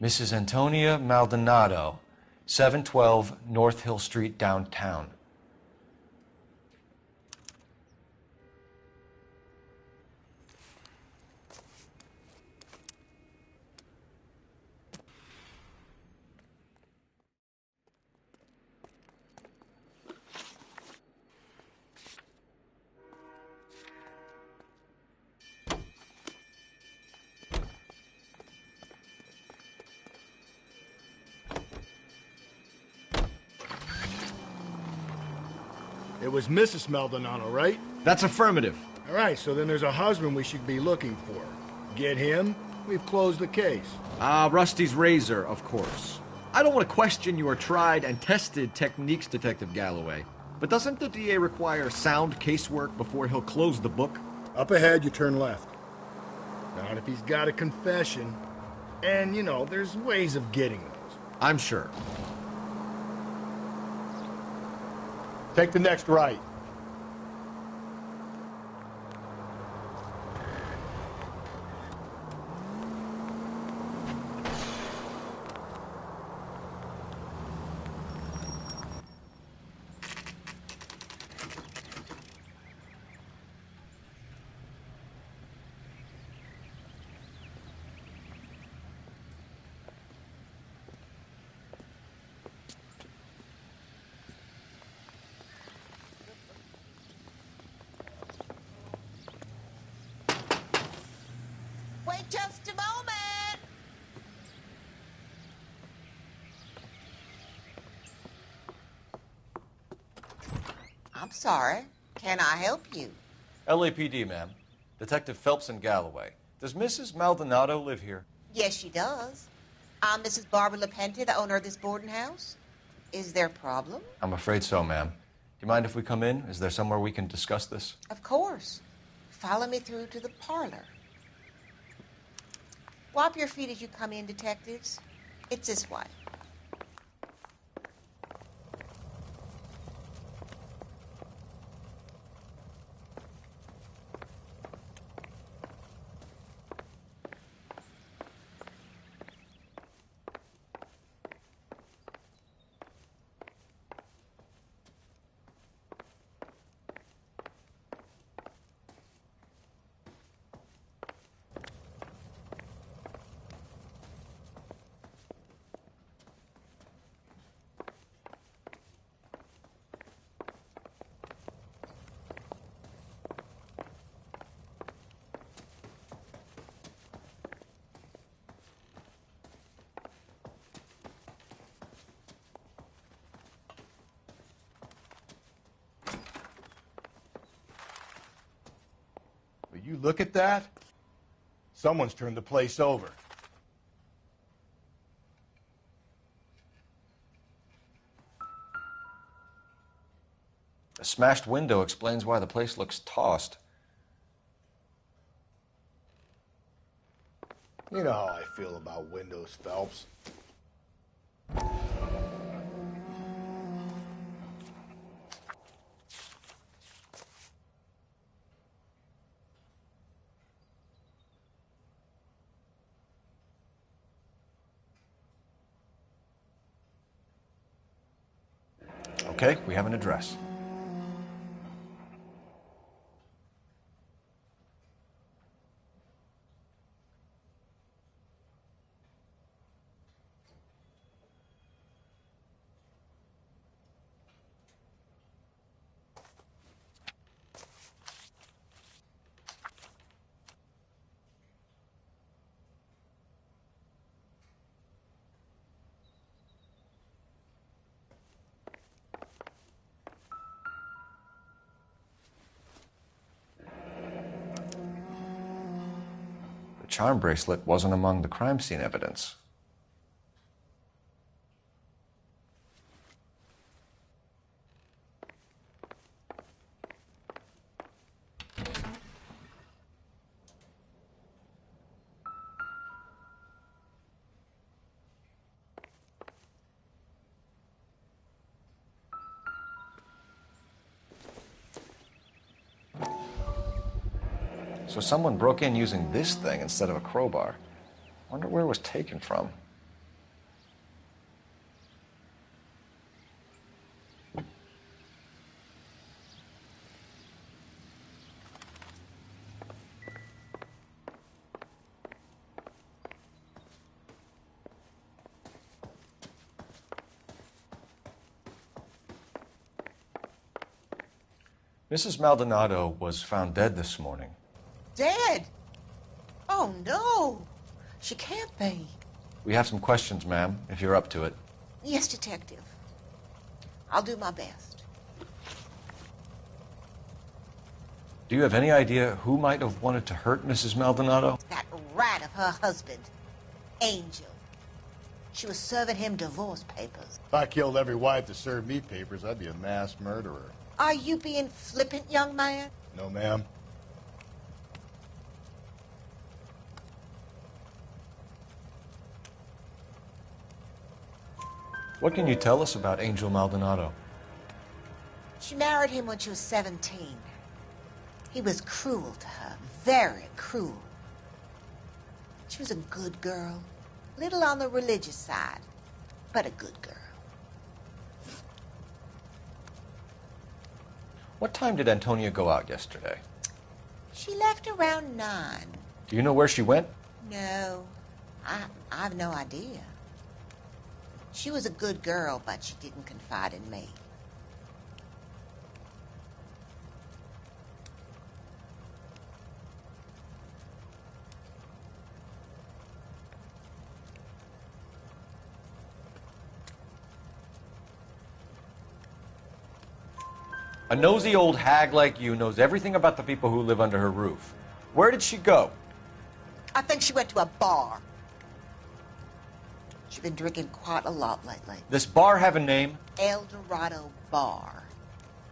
Mrs. Antonia Maldonado, 712 North Hill Street, downtown. It was Mrs. Maldonado, right? That's affirmative. All right, so then there's a husband we should be looking for. Get him, we've closed the case. Rusty's razor, of course. I don't want to question your tried and tested techniques, Detective Galloway. But doesn't the DA require sound casework before he'll close the book? Up ahead, you turn left. Not if he's got a confession. And, you know, there's ways of getting those. I'm sure. Take the next right. Wait just a moment. I'm sorry. Can I help you? LAPD, ma'am. Detective Phelps and Galloway. Does Mrs. Maldonado live here? Yes, she does. I'm Mrs. Barbara LaPenta, the owner of this boarding house. Is there a problem? I'm afraid so, ma'am. Do you mind if we come in? Is there somewhere we can discuss this? Of course. Follow me through to the parlor. Wipe your feet as you come in, detectives. It's this way. Will you look at that? Someone's turned the place over. A smashed window explains why the place looks tossed. You know how I feel about windows, Phelps. Okay, we have an address. The charm bracelet wasn't among the crime scene evidence. So someone broke in using this thing instead of a crowbar. Wonder where it was taken from. Mrs. Maldonado was found dead this morning. Dead? Oh, no. She can't be. We have some questions, ma'am, if you're up to it. Yes, detective. I'll do my best. Do you have any idea who might have wanted to hurt Mrs. Maldonado? That rat of her husband, Angel. She was serving him divorce papers. If I killed every wife to serve me papers, I'd be a mass murderer. Are you being flippant, young man? No, ma'am. What can you tell us about Angel Maldonado? She married him when she was 17. He was cruel to her, very cruel. She was a good girl, little on the religious side, but a good girl. What time did Antonia go out yesterday? She left around 9. Do you know where she went? No, I have no idea. She was a good girl, but she didn't confide in me. A nosy old hag like you knows everything about the people who live under her roof. Where did she go? I think she went to a bar. She's been drinking quite a lot lately. This bar have a name? El Dorado Bar.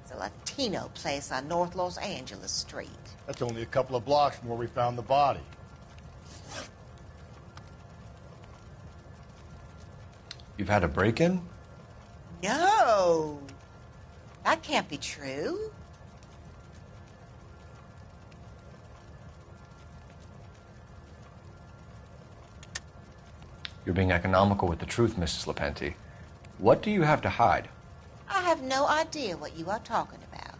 It's a Latino place on North Los Angeles Street. That's only a couple of blocks from where we found the body. You've had a break-in? No! That can't be true. You're being economical with the truth, Mrs. Lepenti. What do you have to hide? I have no idea what you are talking about.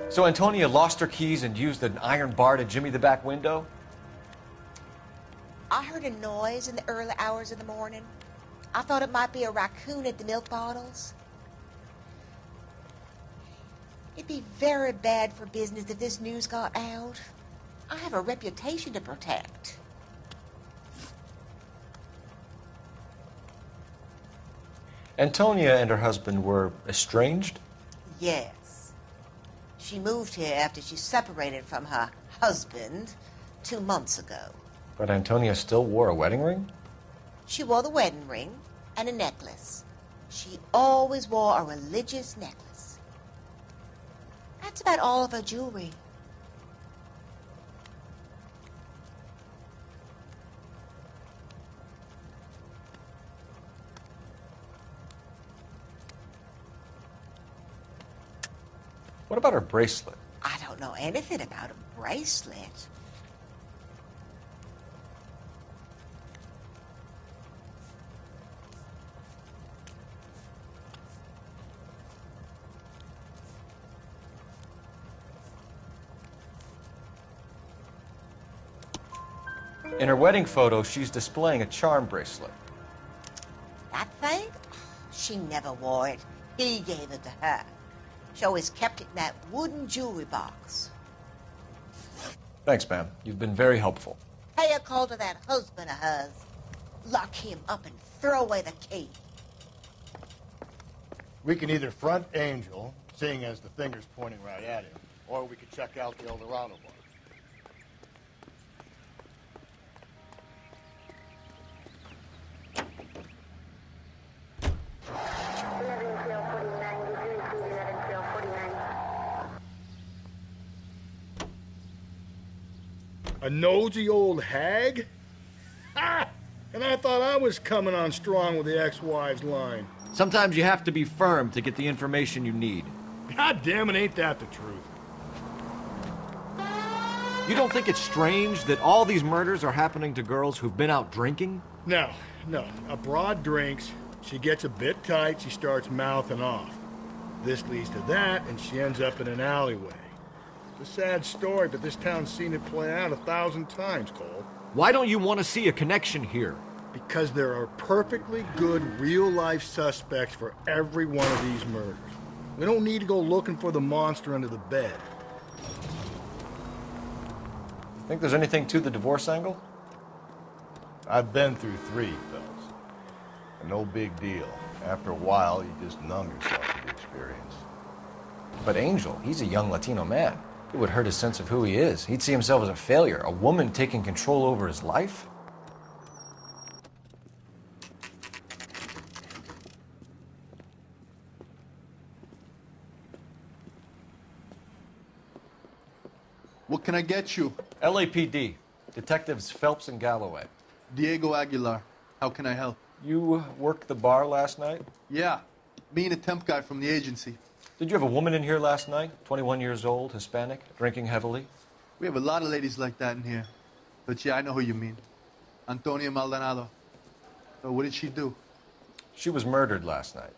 So Antonia lost her keys and used an iron bar to jimmy the back window? I heard a noise in the early hours of the morning. I thought it might be a raccoon at the milk bottles. It'd be very bad for business if this news got out. I have a reputation to protect. Antonia and her husband were estranged? Yes. She moved here after she separated from her husband 2 months ago. But Antonia still wore a wedding ring? She wore the wedding ring and a necklace. She always wore a religious necklace. That's about all of her jewelry. What about her bracelet? I don't know anything about a bracelet. In her wedding photo, she's displaying a charm bracelet. That thing? She never wore it. He gave it to her. She always kept it in that wooden jewelry box. Thanks, ma'am. You've been very helpful. Pay a call to that husband of hers. Lock him up and throw away the key. We can either front Angel, seeing as the finger's pointing right at him, or we could check out the El Dorado bar. A nosy old hag? Ha! And I thought I was coming on strong with the ex-wives line. Sometimes you have to be firm to get the information you need. God damn it, ain't that the truth? You don't think it's strange that all these murders are happening to girls who've been out drinking? No. A broad drinks, she gets a bit tight, she starts mouthing off. This leads to that, and she ends up in an alleyway. It's a sad story, but this town's seen it play out 1,000 times, Cole. Why don't you want to see a connection here? Because there are perfectly good real-life suspects for every one of these murders. We don't need to go looking for the monster under the bed. Think there's anything to the divorce angle? I've been through 3, fellas. No big deal. After a while, you just numb yourself to the experience. But Angel, he's a young Latino man. It would hurt his sense of who he is. He'd see himself as a failure, a woman taking control over his life. What can I get you? LAPD. Detectives Phelps and Galloway. Diego Aguilar. How can I help? You worked the bar last night? Yeah. Me and a temp guy from the agency. Did you have a woman in here last night? 21 years old, Hispanic, drinking heavily? We have a lot of ladies like that in here. But yeah, I know who you mean. Antonia Maldonado. So what did she do? She was murdered last night.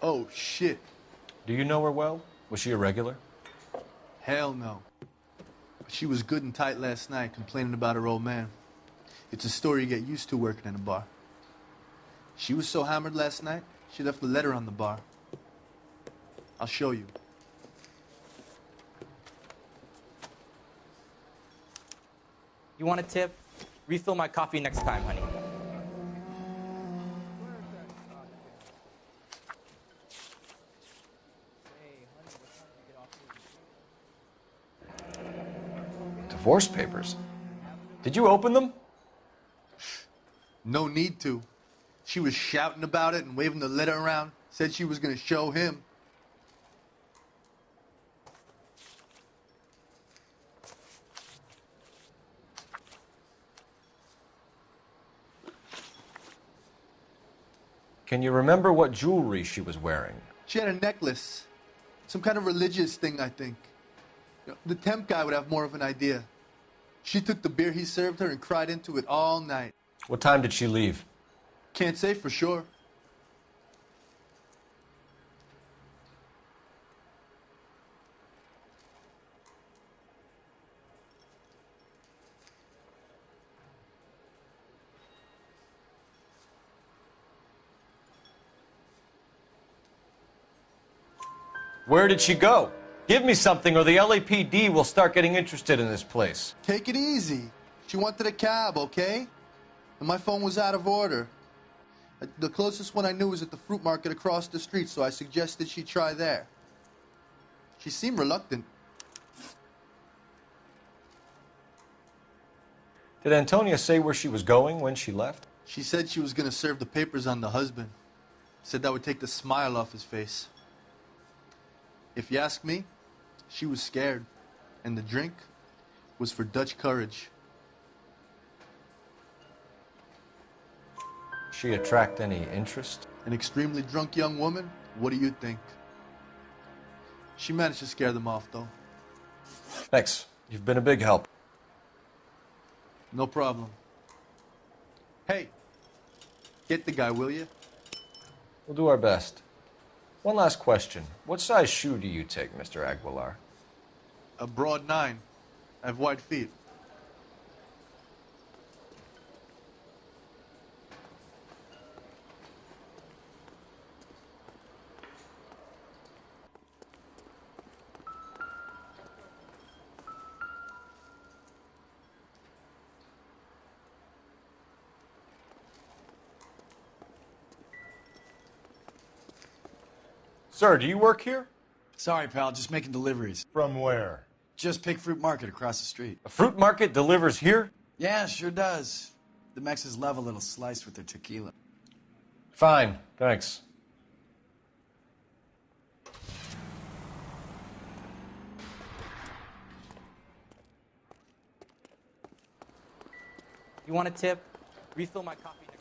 Oh, shit. Do you know her well? Was she a regular? Hell no. But she was good and tight last night, complaining about her old man. It's a story you get used to working in a bar. She was so hammered last night, she left a letter on the bar. I'll show you. You want a tip? Refill my coffee next time, honey. Divorce papers? Did you open them? No need to. She was shouting about it and waving the letter around. Said she was going to show him. Can you remember what jewelry she was wearing? She had a necklace. Some kind of religious thing, I think. You know, the temp guy would have more of an idea. She took the beer he served her and cried into it all night. What time did she leave? Can't say for sure. Where did she go? Give me something or the LAPD will start getting interested in this place. Take it easy. She wanted a cab, okay? And my phone was out of order. The closest one I knew was at the fruit market across the street, so I suggested she try there. She seemed reluctant. Did Antonia say where she was going when she left? She said she was going to serve the papers on the husband. Said that would take the smile off his face. If you ask me, she was scared. And the drink was for Dutch courage. She attract any interest? An extremely drunk young woman? What do you think? She managed to scare them off, though. Thanks. You've been a big help. No problem. Hey, get the guy, will you? We'll do our best. One last question. What size shoe do you take, Mr. Aguilar? A broad 9. I have wide feet. Sir, do you work here? Sorry, pal, just making deliveries. From where? Just Pig Fruit Market across the street. A fruit market delivers here? Yeah, sure does. The Mexes love a little slice with their tequila. Fine, thanks. You want a tip? Refill my coffee next time.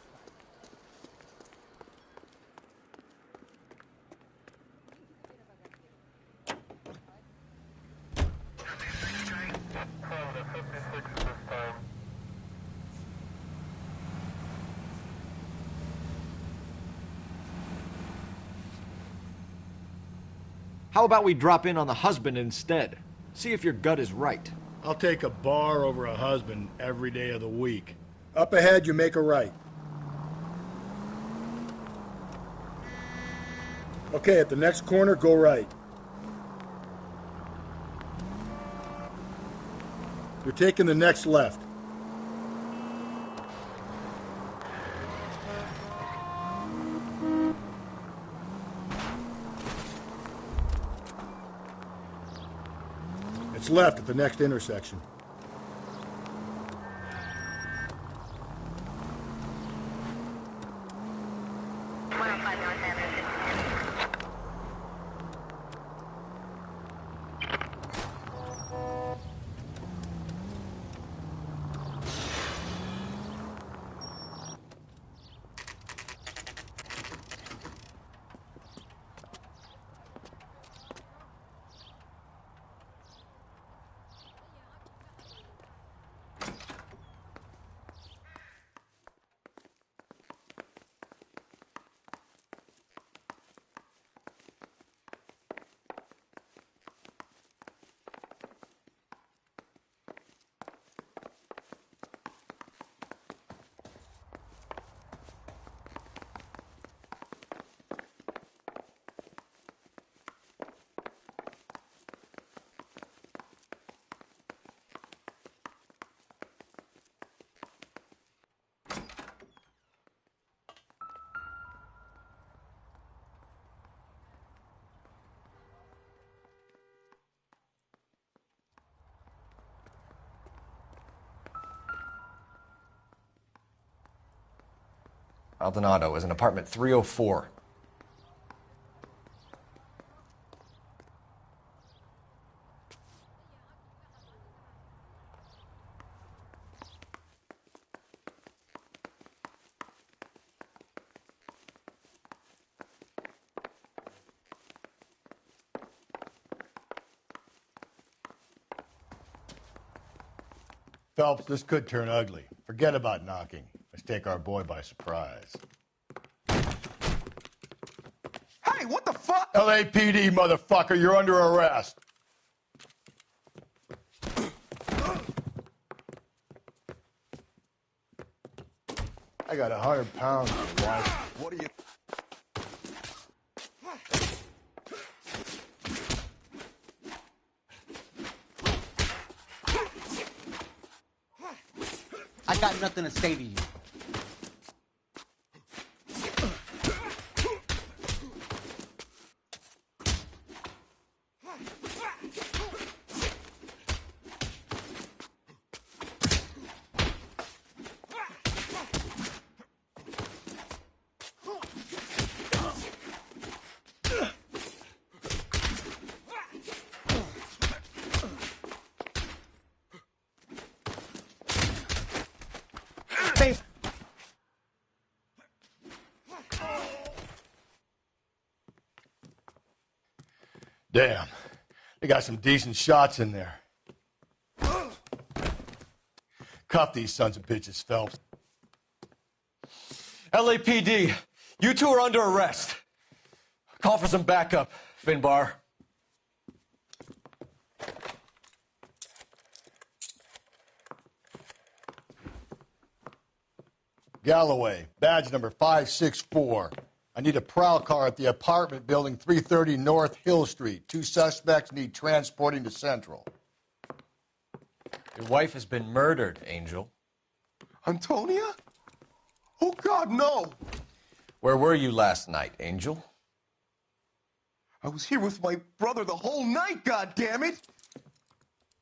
How about we drop in on the husband instead? See if your gut is right. I'll take a bar over a husband every day of the week. Up ahead, you make a right. Okay, at the next corner, go right. You're taking the next left. It's left at the next intersection. Maldonado is in apartment 304. Phelps, this could turn ugly. Forget about knocking. Let's take our boy by surprise. Hey, what the fuck? LAPD, motherfucker, you're under arrest. I got 100 pounds of your wife. What are you... I got nothing to say to you. Damn, they got some decent shots in there. Cuff these sons of bitches, Phelps. LAPD, you two are under arrest. Call for some backup, Finbar. Galloway, badge number 564. I need a prowl car at the apartment building 330 North Hill Street. 2 suspects need transporting to Central. Your wife has been murdered, Angel. Antonia? Oh, God, no! Where were you last night, Angel? I was here with my brother the whole night, goddammit!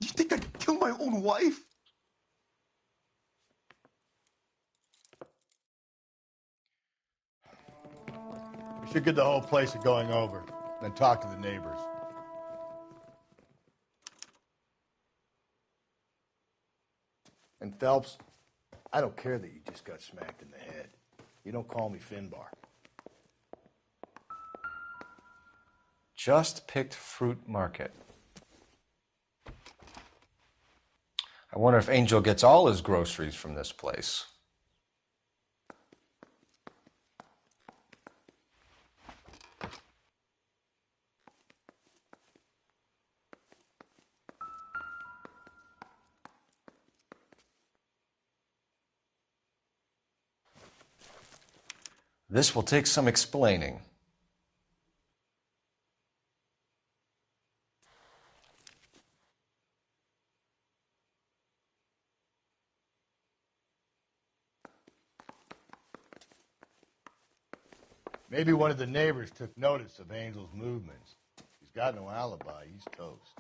You think I'd kill my own wife? We should get the whole place going over, then talk to the neighbors. And Phelps, I don't care that you just got smacked in the head. You don't call me Finbar. Just picked Fruit Market. I wonder if Angel gets all his groceries from this place. This will take some explaining. Maybe one of the neighbors took notice of Angel's movements. He's got no alibi. He's toast.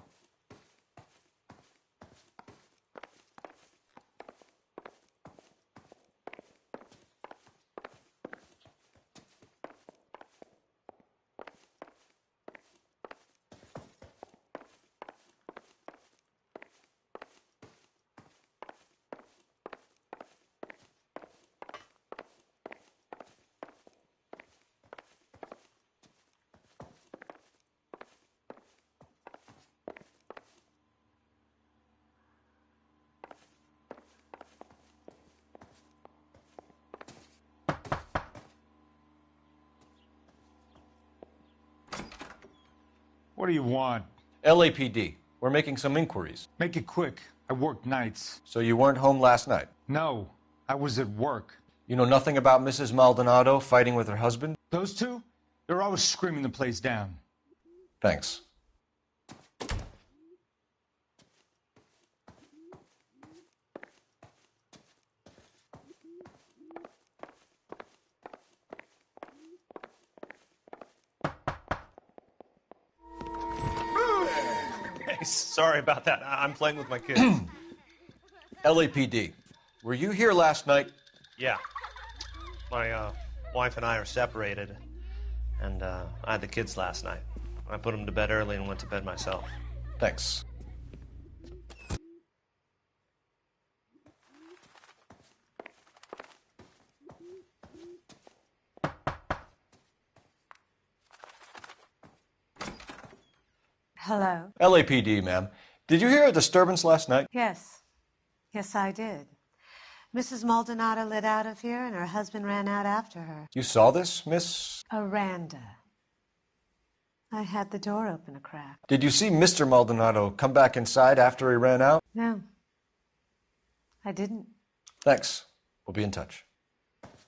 What do you want? LAPD. We're making some inquiries. Make it quick. I work nights. So you weren't home last night? No, I was at work. You know nothing about Mrs. Maldonado fighting with her husband? Those two? They're always screaming the place down. Thanks. Sorry about that. I'm playing with my kids. LAPD. Were you here last night? Yeah. My wife and I are separated, and I had the kids last night. I put them to bed early and went to bed myself. Thanks. Hello? LAPD, ma'am. Did you hear a disturbance last night? Yes. Yes, I did. Mrs. Maldonado lit out of here, and her husband ran out after her. You saw this, Miss? Aranda. I had the door open a crack. Did you see Mr. Maldonado come back inside after he ran out? No. I didn't. Thanks. We'll be in touch.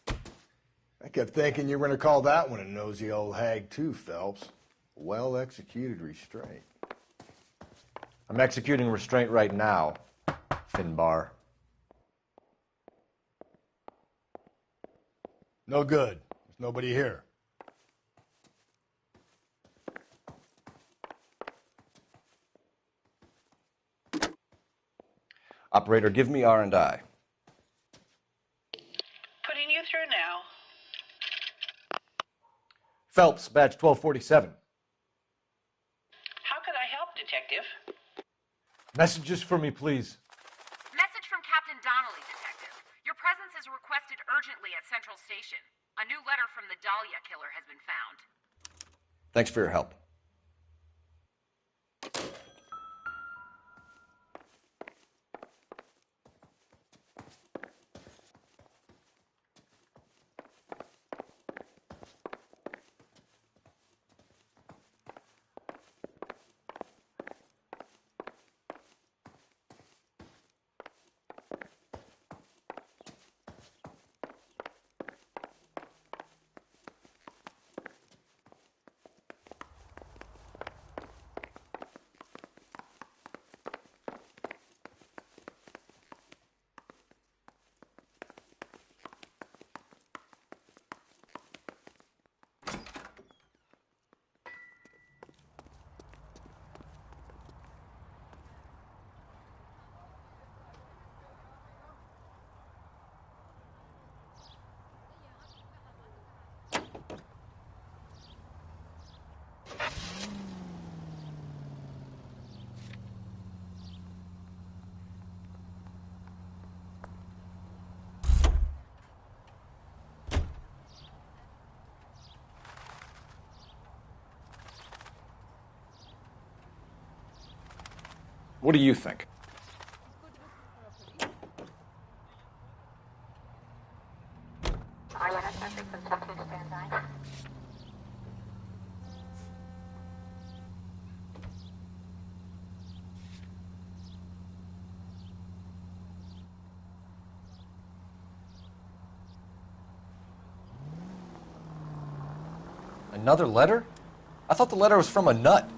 I kept thinking you were going to call that one a nosy old hag too, Phelps. Well-executed restraint. I'm executing restraint right now, Finbar. No good. There's nobody here. Operator, give me R&I. Putting you through now. Phelps, badge 1247. How could I help, Detective? Messages for me, please. Message from Captain Donnelly, Detective. Your presence is requested urgently at Central Station. A new letter from the Dahlia killer has been found. Thanks for your help. What do you think? Another letter? I thought the letter was from a nut.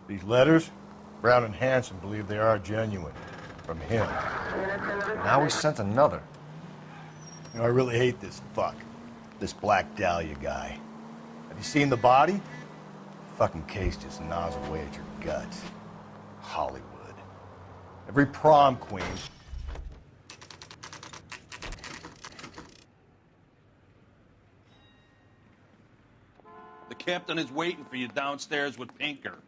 These letters, Brown and Hanson believe they are genuine. From him. Now we sent another. You know, I really hate this fuck. this Black Dahlia guy. Have you seen the body? Fucking case just gnaws away at your guts. Hollywood. Every prom queen. The captain is waiting for you downstairs with Pinker.